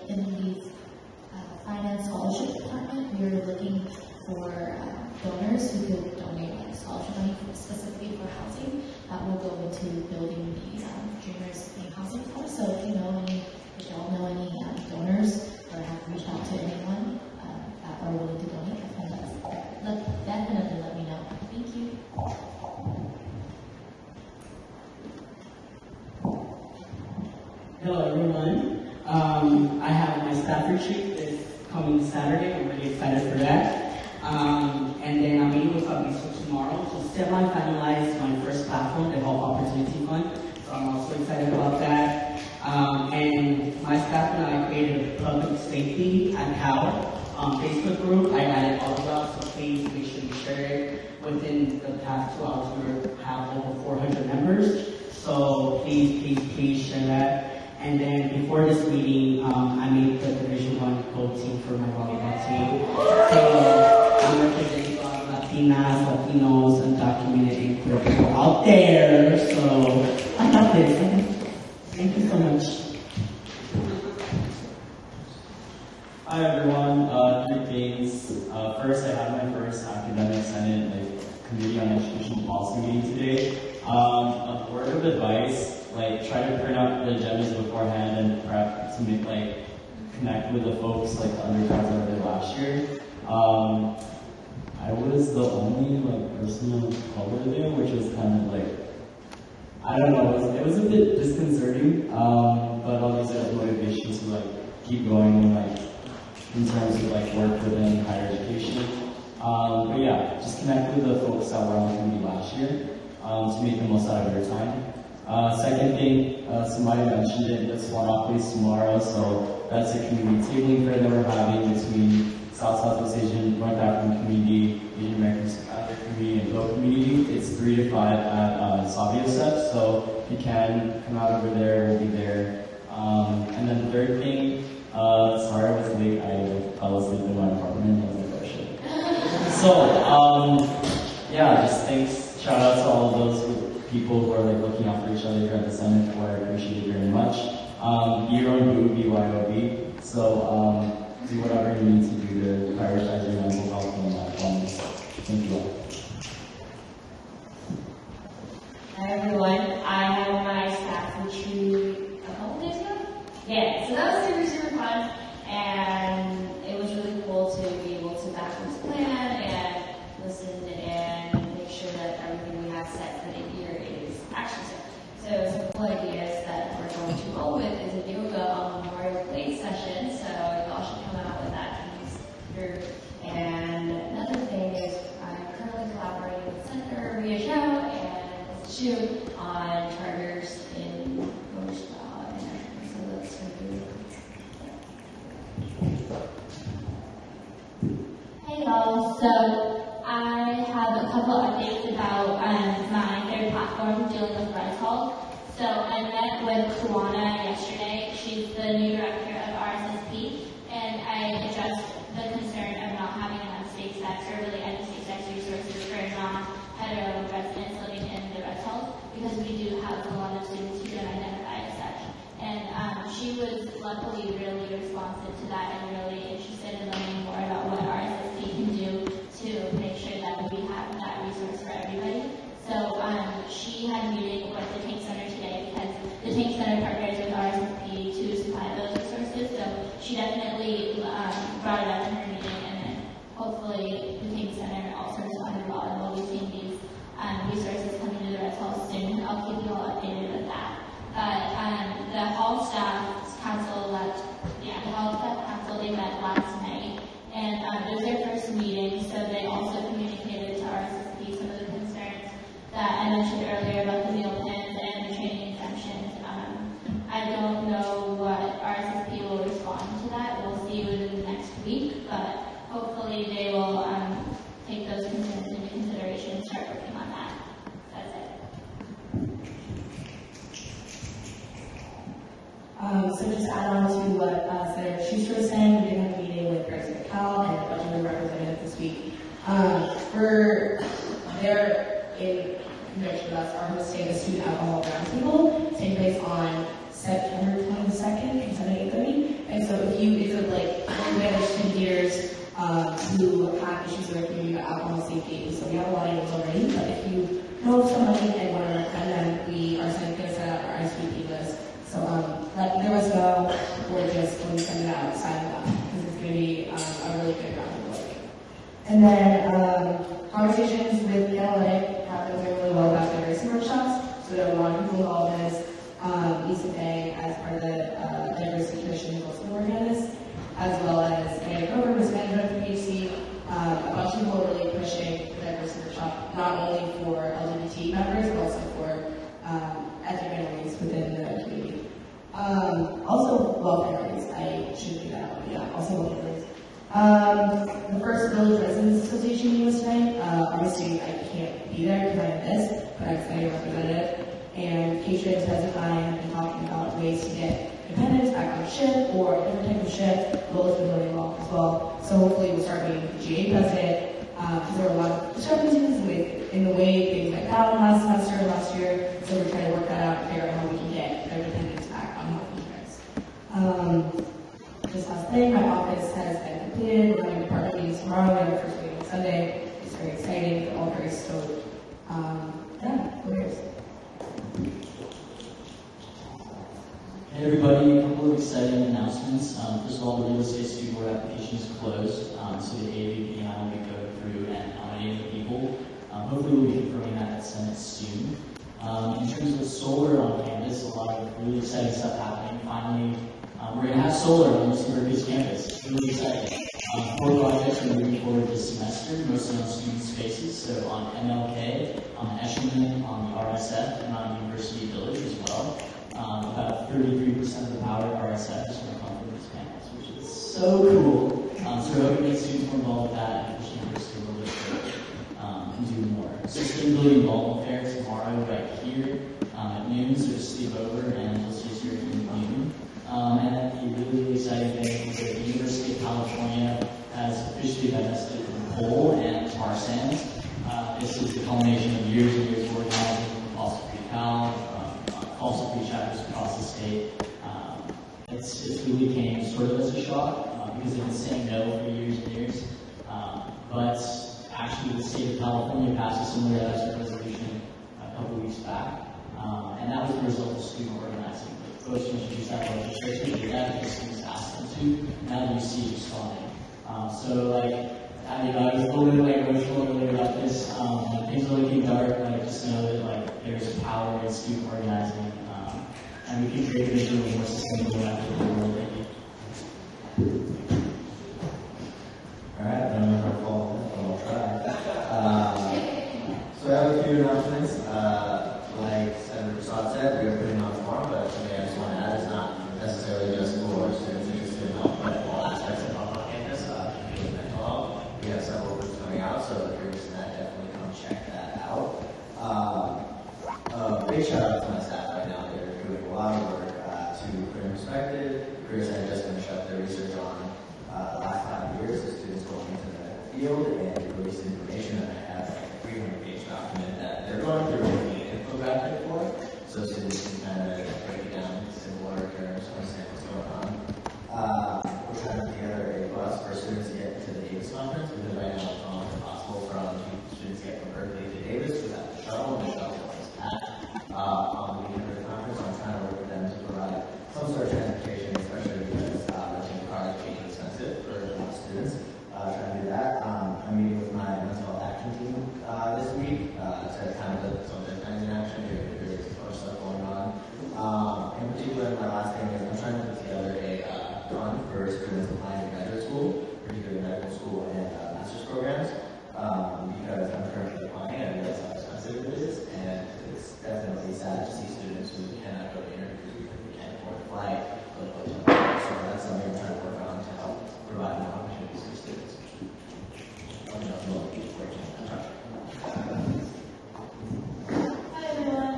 in the finance scholarship department, we were looking for donors who could donate like scholarship money specifically for housing that will go into building the Dreamers main housing force. So if y'all know any donors or have reached out to anyone that are willing to donate, definitely let me know. Thank you. Hello everyone. I have my staff retreat this coming Saturday. I'm really excited for that. And then I'm meeting with ASUC tomorrow to semi-finalize my first platform, the Health Opportunity Fund. So I'm also excited about that. And my staff and I created a public safety at Cal Facebook group. I added all of that, so please make sure you share it. Within the past 2 hours, we have over 400 members. So please share that. And then before this meeting, I made the Division 1 gold team for my volleyball team. So I'm representing Latinas, Latinos, undocumented, and queer people out there. So I got this. Thank you so much. Hi everyone, 3 things. First, I had my first academic senate committee on education policy meeting today. A word of advice, try to print out the agendas beforehand and prep to make connect with the folks the undergrads that were there last year. I was the only person of color there, which was kind of I don't know, it was a bit disconcerting, but obviously it was motivation to keep going in terms of work within higher education. But yeah, just connect with the folks that were on the committee last year to make the most out of their time. Second thing, somebody mentioned it, the Swanopolis tomorrow, so that's a community tabling fair that we're having between Southwest Asian, North African community, Asian American community, and Go community. It's 3 to 5 at ASUC, so if you can come out over there, we'll be there. And then the third thing, sorry I was late, I fell asleep in my apartment, I was like, oh shit. So, yeah, just thanks, shout out to all of those people who are looking after each other here at the Senate, who I appreciate it very much. Year on Boo, BYOB, so do whatever you need to do to prioritize your mental health and wellness. Thank you all. Hi everyone, I had my staff retreat a couple days ago. Yeah, so that was super fun, and it was really cool to be able to backwards plan and listen and make sure that everything we have set for the year is action set. So some cool ideas that we're going to roll with is a yoga on Memorial Play session, so y'all should come out with that piece. And another thing is I'm currently collaborating with Senator via show and shoot on charters in Rosebud, and so that's going to be Hey y'all, so I have a couple updates about my third platform dealing with rental. So I met with Tawana yesterday. She's the new director of RSSP, and I addressed the concern of not having enough same-sex or really any same-sex resources for non-hetero residents living in the rental, because we do have a lot of students who don't identify as such. And she was luckily really responsive to that and really interested in learning more about what RSSP can do to make sure that we have that resource for everybody. So she had a meeting with the Tank Center today because the Tank Center partners with RSSP to supply those resources. So she definitely brought it up in her meeting, and then hopefully the Tank Center also responded well, and we'll be seeing these resources coming to the rental soon. I'll keep you all updated with that. But the Hall Staff Council they met last night, and it was their first meeting, so they also communicated to RSSP some of the concerns that I mentioned earlier about the meal plans and the training exemptions. I don't know what RSSP will respond to that. We'll see within the next week, but hopefully they will take those concerns into consideration and start working on that. That's it. So just to add on to what Senator Schuster was saying, we did have a meeting with President Cal and a budget representative this week. They're in conjunction with us, are hosting a student alcohol roundtable, taking place on September 22nd from 7 to 8:30. And so if you, it's like, we have student leaders who have issues with their community about alcohol safety. So we have a lot of names already, but if you know of somebody and want to recommend them, we are going to set up our ISVP list. So let either of us know, or just when we send it out, sign it up, because it's going to be a really good roundtable. And then conversations with the analytic have been going really well about diversity workshops. So there are a lot of people involved in this. Lisa Day, as part of the diversity commission, is also working on this, as well as Anna Grover, who's management of PhD. A bunch of people are really pushing the diversity workshop, not only for LGBT members, but also for ethnic minorities within the community. Also, welfare minorities. I should do that, but yeah, also welfare minorities. The first Village Residents Association meeting was tonight. Obviously, I can't be there because I'm this, but I'm excited to represent it. And patrons, President and I have been talking about ways to get independence back on shift or a different type of shift. Will has been really involved as well. So hopefully we'll start meeting the GA president, because there were a lot of discrepancies in the way things went down last year. So we're trying to work that out and figure out how we can get their independence back on health insurance. Just last thing, my office has been completed. We're having department meetings tomorrow. We have our first meeting on Sunday. It's very exciting. We're all very stoked. Yeah, who cares? Hey everybody, a couple of exciting announcements. First of all, the real estate student board application is closed, so the AVP and I will be going through and nominating the people. Hopefully we'll be confirming that at Senate soon. In terms of solar on campus, a lot of really exciting stuff happening. Finally, we're going to have solar on UC Berkeley's campus. It's really exciting. 4 projects are moving forward this semester, mostly on student spaces, so on MLK, on Eshelman, on the RSF, and on University Village as well. About 33% of the power at RSF is going to come from this campus, which is so cool. So we're hoping to get students more involved with that and push the university a little bit further and do more. Sustainability Involvement Fair tomorrow right here at noon, so just sleep over and you'll see us here at noon. And then the really exciting thing is that the University of California has officially divested from coal and tar sands. This is the culmination of years and years of organizing from Fossil Free Cal, also free chapters across the state. It really came sort of as a shock because they've been saying no for years and years. But actually, the state of California passed a similar resolution a couple of weeks back, and that was the result of student organizing. The folks who introduced that legislation did that because students asked them to. Now the UC is responding. I was a little bit emotional earlier about this. Things are looking dark, but I just know that there's power in student organizing, and we can create a vision of a more sustainable after the world. Alright, I don't know if I'll follow but I'll try. So I have a few announcements. Like Senator Prasad said, we are putting on a forum, but something I just want to add is not necessarily just for students interested in health, but all aspects of health on campus, including mental health. We have several groups coming out, so if you're interested in that, definitely come check that out. Big shout out to my staff right now. They're doing a lot of work to put in perspective. Chris had just finished up their research on the last 5 years of students going into the field and released information, and I have like a 300-page document that they're going through and making an infographic for, so students can kind of break it down in simpler terms, understand what's going on. We're trying to put together a bus for students to get to the Davis conference, because right now it's almost impossible for students to get from Berkeley to Davis without the shuttle, and the shuttle is packed on the weekend of the conference. So I'm trying to work with them to provide some sort of transportation, especially because renting cars is being expensive for a lot of students. Trying to do that. I'm meeting with my mental health action team this week to kind of put some of their plans in action. There's a bunch of stuff going on. In particular, my last thing is I'm trying to put together a fund for students applying to graduate school, particularly medical school and master's programs, because I'm currently applying and I realize how expensive it is, and it's definitely sad to see students who cannot go to interviews because they can't afford a flight. So that's something I'm trying to work on to help provide more opportunities for students. Hi everyone.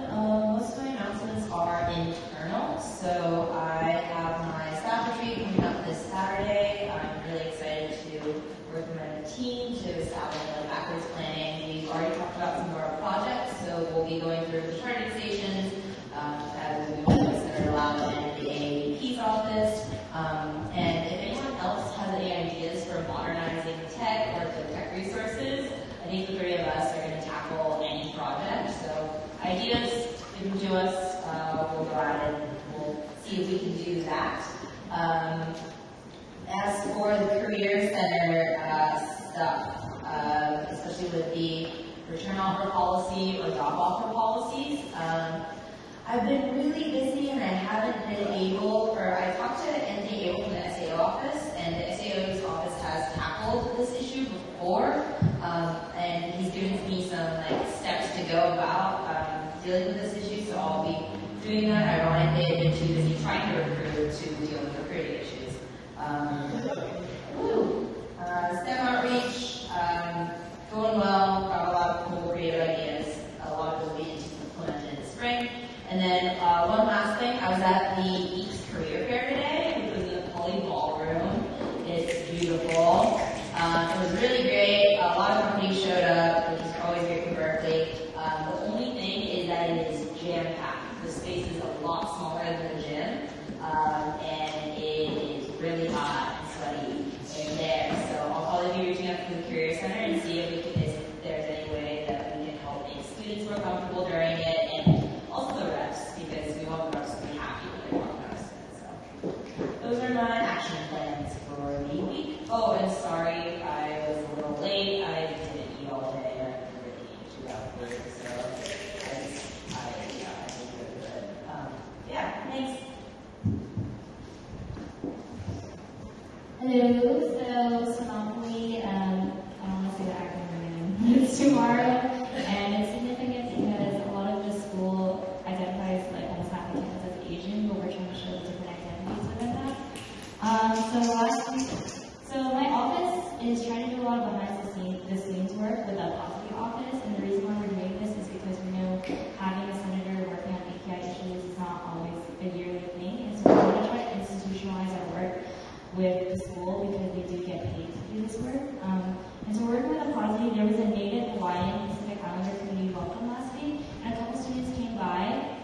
Most of my announcements are internal. So I have my staff retreat coming up this Saturday. I'm really excited to work with my team to establish backwards planning. We've already talked about some of our be going through the charging stations, as we went to Senator Loud and the AAP's office. And if anyone else has any ideas for modernizing tech or the tech resources, I think the three of us are going to tackle any project. So ideas, give them to us. We'll go out and we'll see if we can do that. As for the Career Center stuff, especially with the return offer policy or job offer policies, I've been really busy and I haven't been able, or I talked to Anthony Abel from the SAO office, and the SAO's office has tackled this issue before, and he's given me some steps to go about dealing with this issue, so I'll be doing that. Ironically, I've been too busy trying to recruit to deal with recruiting issues. STEM outreach, going well, got a lot of cool creative ideas, a lot of them will be implemented in the spring. And then one last thing, I was at the Eats Career Fair today, which was in the Poly Ballroom. It's beautiful. It was really great. A lot of companies showed up, which is always great for Berkeley. The only thing is that it is jam-packed. The space is a lot smaller than the gym, and it is really hot and sweaty in there. So I'll probably be reaching out to the Career Center and see if there's any way that we can help make students more comfortable during it, and also the reps, because we want the reps to be happy when they walk past it. So those are my action plans for the week. Oh, and sorry, I was a little late. I didn't eat all day. I really need to after, so I think we're good. Yeah, thanks. Hello, so Monopoly, I don't want to say the acronym again. It's tomorrow, and it's significant because a lot of the school identifies almost half the campus as Asian, but we're trying to show different identities within that. So my office is trying to do a lot of behind the scenes work with the policy office, and the reason why we're doing this is because we know having a senator working on API issues is not always a yearly thing, and so we want to try to institutionalize our work with the school because they do get paid to do this work. And so working with a policy, there was a Native Hawaiian Pacific Islander community welcome last week, and a couple students came by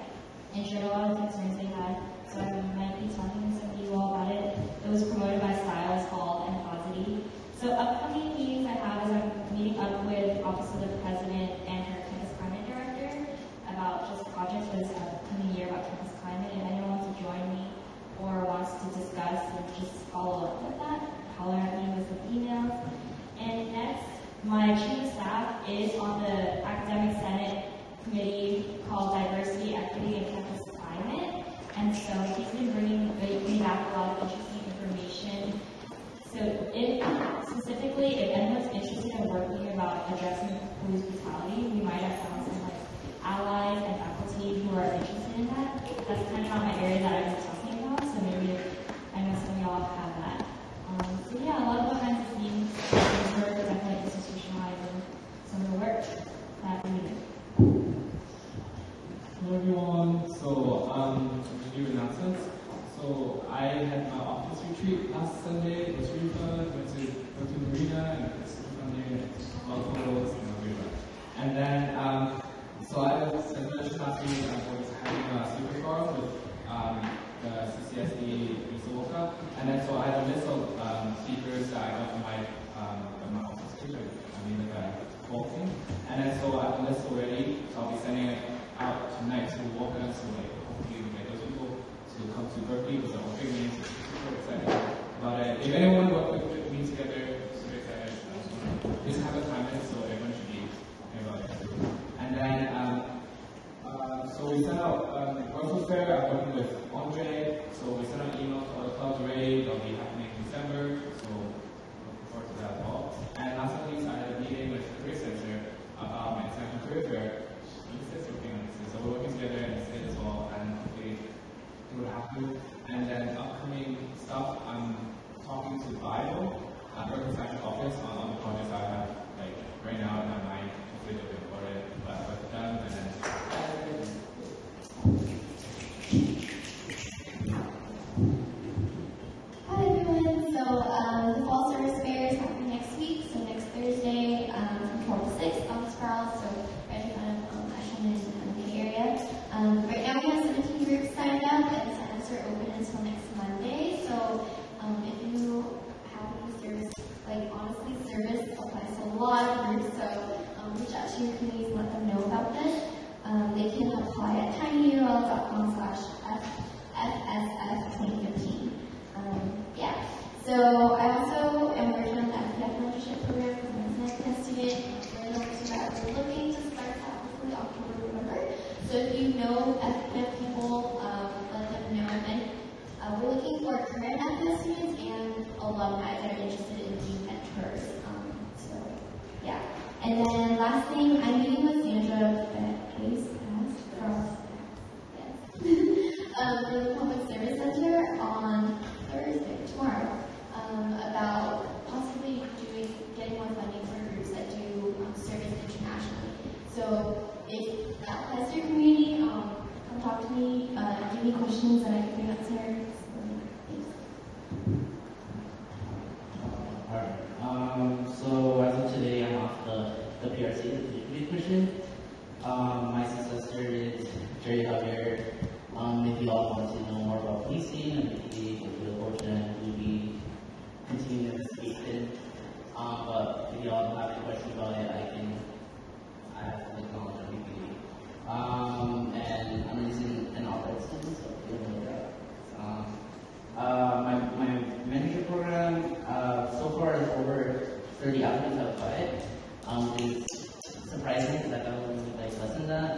and shared a lot of concerns they had. So I might be talking to some of you all about it. It was promoted by Styles Hall and Posity. So upcoming meetings I have is I'm meeting up with Office of the President and her Campus Climate Director about just projects for this upcoming year about campus climate, and anyone wants to join me or wants to discuss and just follow up with that, holler at me with some emails. And next, my chief of staff is on the Academic Senate committee called Diversity, Equity, and Campus Climate. And so he's been bringing me back a lot of interesting information. So specifically, if anyone's interested in working about addressing police brutality, we might have found some allies and faculty who are interested in that. That's kind of not my area that I've been talking about, so maybe I know some of y'all have that. So yeah, a lot of behind the scenes work, definitely institutionalizing some of the work that we do. Hello everyone, so a few announcements. So I had my office retreat last Sunday. It was really fun. Went to the Marina and from there locals and Marina. And then so I was, as mentioned last week, I was having a speaker forum with the CCSD in Soloka, and then so I had a list of speakers that I got from my office too. I mean, like a whole thing. And then so I have a list already, so I'll be sending it out tonight to walk us, so hopefully we get those people to come to Berkeley because our big meetings are super excited about it. If anyone wants to put me together, super excited. Just have a time in, so everyone should be talking about it. And then so we sent out Brussels Fair. I'm working with Andre, so we sent out emails to all the clubs already. They'll be happening in December, so looking forward to that as well. And last but not least, I had a meeting with the Career Center about my international career fair. So we're working together and say as well, and hopefully it will happen. And then upcoming stuff, I'm talking to Bio at Berkeley Science Office on the projects I have right now in my mind. Hopefully they'll be recorded, but with them and then. Hi everyone, so the Fall Service Fair is happening next week, so next Thursday from 12 to 6 on Sprouse, so I can kind of come in you know ethnic people, let them know. And we're looking for current ethnic students and alumni that are interested in being mentors. So, yeah. And then last thing, I'm meeting with Sandra from the Public Service Center on Thursday, tomorrow, about possibly getting more funding for groups that do service internationally. So if that applies to your community, come talk to me, give me questions that I can bring up to her. Alright. So as of today, I'm off the PRC, the Police Commission. My successor is Jerry Javier. If you all want to know more about policing and maybe the fortunate to be continuing the investigation. But if you all don't have any questions about it, I have to knowledge on BPD. And I'm using an op-ed student, so you'll know that. My mentorship program, so far is over 30 applicants have applied. It's surprising because I thought it was like less than that,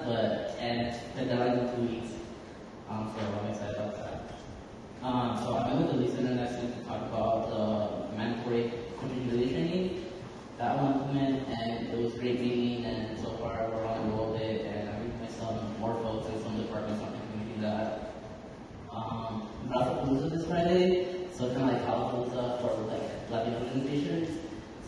and the deadline is 2 weeks. So I'm excited about that. So I met with the lead center next week to talk about the mandatory contribution training. That one implemented, and it was great meeting, and so far we're on the roll with it, and I'm meeting some more folks in some departments on the community that Palooza this Friday, so kind of like Palooza for like Latino organizations.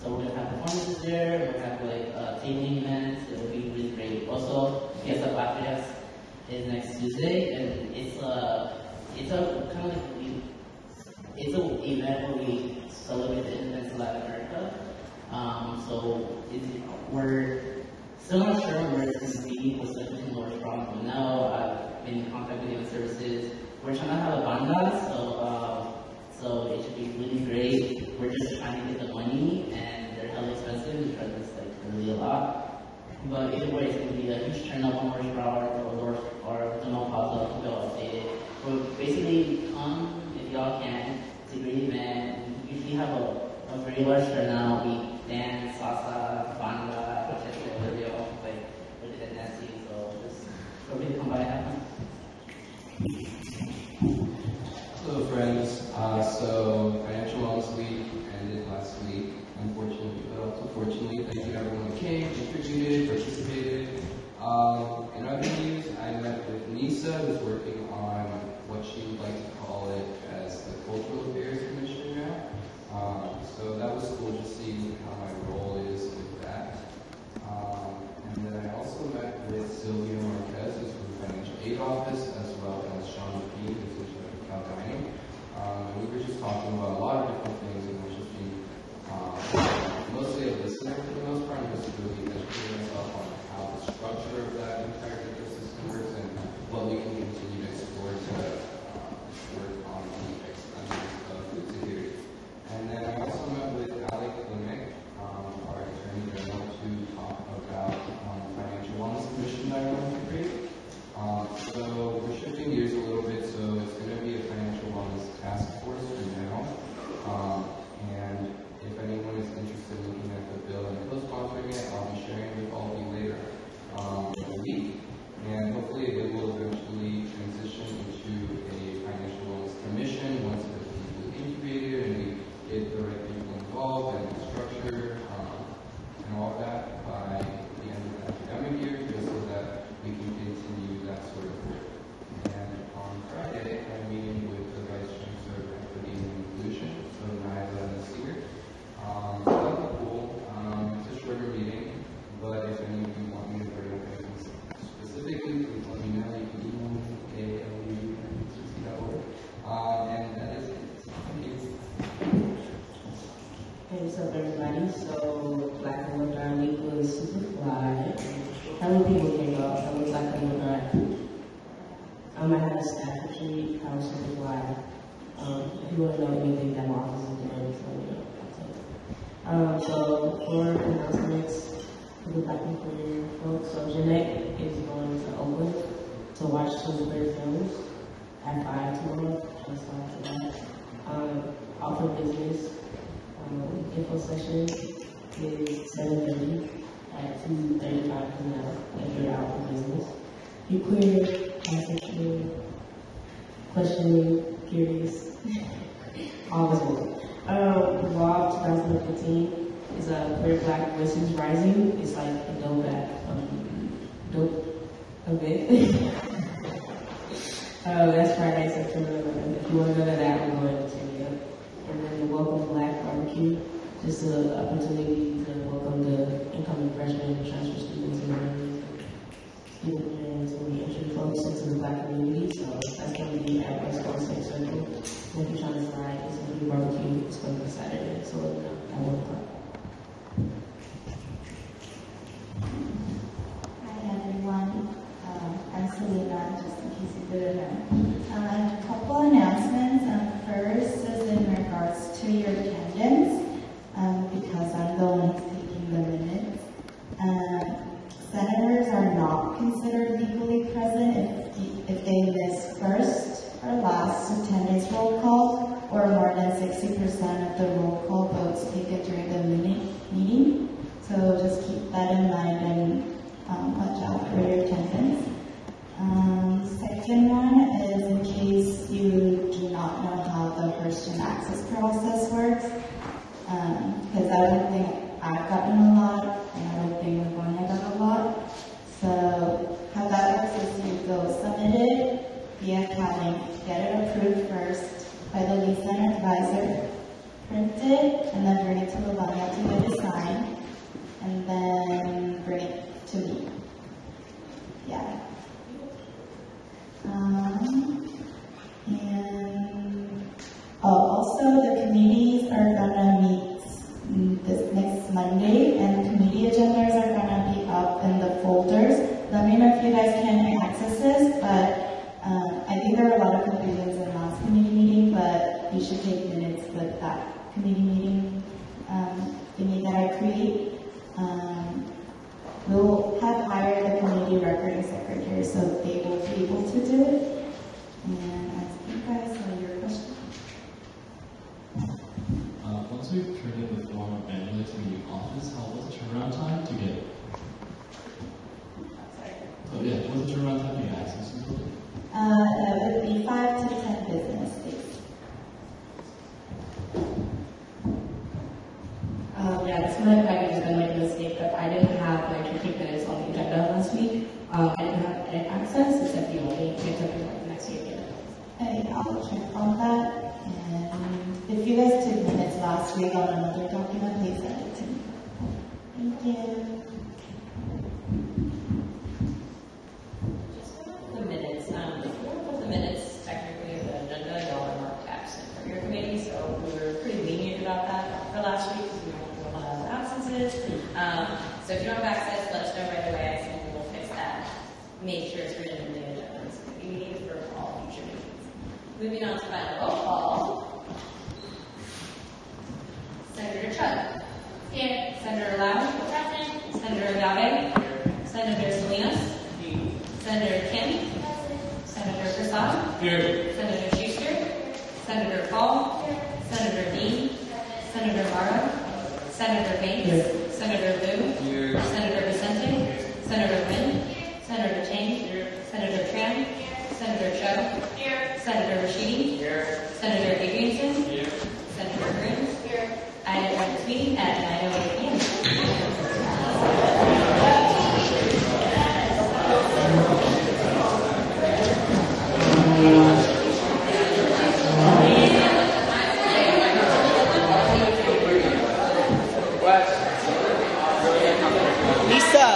So we're gonna have performances there, we're gonna have like tabling events, it will be really great. Also, Fiesta Patrias is next Tuesday, and it's a kind of like it's an event where we celebrate the independence of Latin America. So we're still not sure where it's going to be, we're still looking more strong. But now I've been in contact with the services. We're trying to have a banda, so it should be really great. We're just trying to get the money, and they're hella expensive because it's like really a lot. But either way, it's going to be a huge turnout on Orange Broward or Demo Pablo, keep y'all updated. But basically, come if y'all can. It's a great event. We usually have a very large turnout. We dance, salsa, banda, whatever y'all like, we did dancing. So just feel free to come by and have fun. Hello, friends. So Financial Wellness Week ended last week, unfortunately, but fortunately, thank you everyone who came, contributed, participated. In other news, I met with Nisa, who's working on what she would like to call it as the Cultural Affairs Commissioner now. So that was cool to see how my role is with that. And then I also met with Sylvia Marquez, who's from the Financial Aid Office, as well as Sean McKee, who's in charge of Cal Dining. We were just talking about a lot of different things, and we're just being mostly a listener for the most part, and just really educating myself on how the structure of that entire ecosystem works and what we can continue to explore to work on the expenses of food security. And then I also met with Alec Lemick, our Attorney General, to talk about Financial Wellness Commission that I want to create. So we're shifting gears a little bit, so it's going to be a Financial Wellness Task Force for now. And if anyone is interested in looking at the bill and co-sponsoring it, I'll be sharing with all of you later in the week. And hopefully it will eventually transition into a Financial Wellness Commission once it is completely integrated and we get the right people involved and the structure and all of that by the end of the academic year, just so that we can continue that sort of work. And on Friday, I'm meeting with the Vice Chancellor of Equity and Inclusion, so Nyla Nasir. That'll be cool. It's a shorter meeting, but if any of you want me to bring up anything specifically, please let me know. You can email me, ALU@cc.org. And that is it. Thank you. Hey, what's up, everybody? So, Black and Whatnot Week was super fly. How many people came out? That was Black and Whatnot. I had a staff retreat. I was super fly. If you want to know anything that my office is doing, so you know. So for announcements for the Black and Queer folks, so Jeanette is going to Oakland to watch some queer films at 5 tomorrow. Just like that. Offer business info session is 7:30 at 2:35 p.m. if you're out for business. be queer, bisexual, questioning, curious, all is well. Rob 2015 is a Queer Black Voices Rising. It's like a dope event. That's Friday, September 11th. If you want to go to that, we're going to check it out. And then the Welcome Black Barbecue, just an opportunity to welcome the incoming freshmen and transfer students and students and the entry folks into the Black community. So that's going to be at West Coast Central. And if you're trying to slide, it's going to be barbecue. It's going to be Saturday. So at 1 o'clock. Hi everyone, I'm Selena, just in case you didn't know. A couple announcements. First is in regards to your attendance, because I'm the one who's taking the minutes. Senators are not considered legally present if they miss first or last attendance roll call, or more than 60% of the roll call votes taken during the meeting. So just keep that in mind and watch out for your attendance. Second one is in case you do not know how the first in access process works, because I don't think I've gotten a lot, and I don't think everyone has gotten a lot. So how that works is you go submit it via accounting, get it approved first by the lead center advisor, print it, and then bring it to the line to get it signed, and then bring it to me. Yeah. Also the committees are gonna meet this next Monday, and the committee agendas are gonna be up in the folders. Let me know if you guys can access this, but I think there were a lot of confusions in the last committee meeting, but you should take minutes with that committee meeting thingy that I create. We'll have hired the committee recording secretary, so they will be able to do it. And I think I saw your question. Once we've turned in the form manually to the office, what's the turnaround time to get? Oh yeah, what's the turnaround time to get access to it? That would be 5 to 10 business days. Yeah, this might have just been like a mistake, but I didn't have my 15 minutes on the agenda last week. I didn't have edit access, except the only picked up the next year again. Okay, I'll check on that. And if you guys took minutes last week on another document, please send it to me. Thank you. The minutes, the minutes, technically, of the agenda, y'all are marked absent from your committee, so we were pretty lenient about that for last week, because we don't have a lot of absences. So if you don't have access, let us know right away, and we'll fix that. Make sure it's written in the agenda, it's going to be needed for all future meetings. Moving on to final roll call. Senator Chug. Here. Senator Lau. Present. Senator Agave. Here. Senator Salinas. Here. Senator Kim. Senator Prasad. Here. Senator Schuster. Senator Paul. Here. Senator Dean. Senator Morrow. Senator Bates. Here. Senator Liu. Here. Senator Vicente. Here. Senator Wynn. Here. Senator Chang. Here. Senator Tran. Here. Senator Cho. Here. Senator Rashidi. Here. Senator Adrianson. Here. Senator Grooms. Here. I adjourn this meeting at 9:08 p.m. Lisa.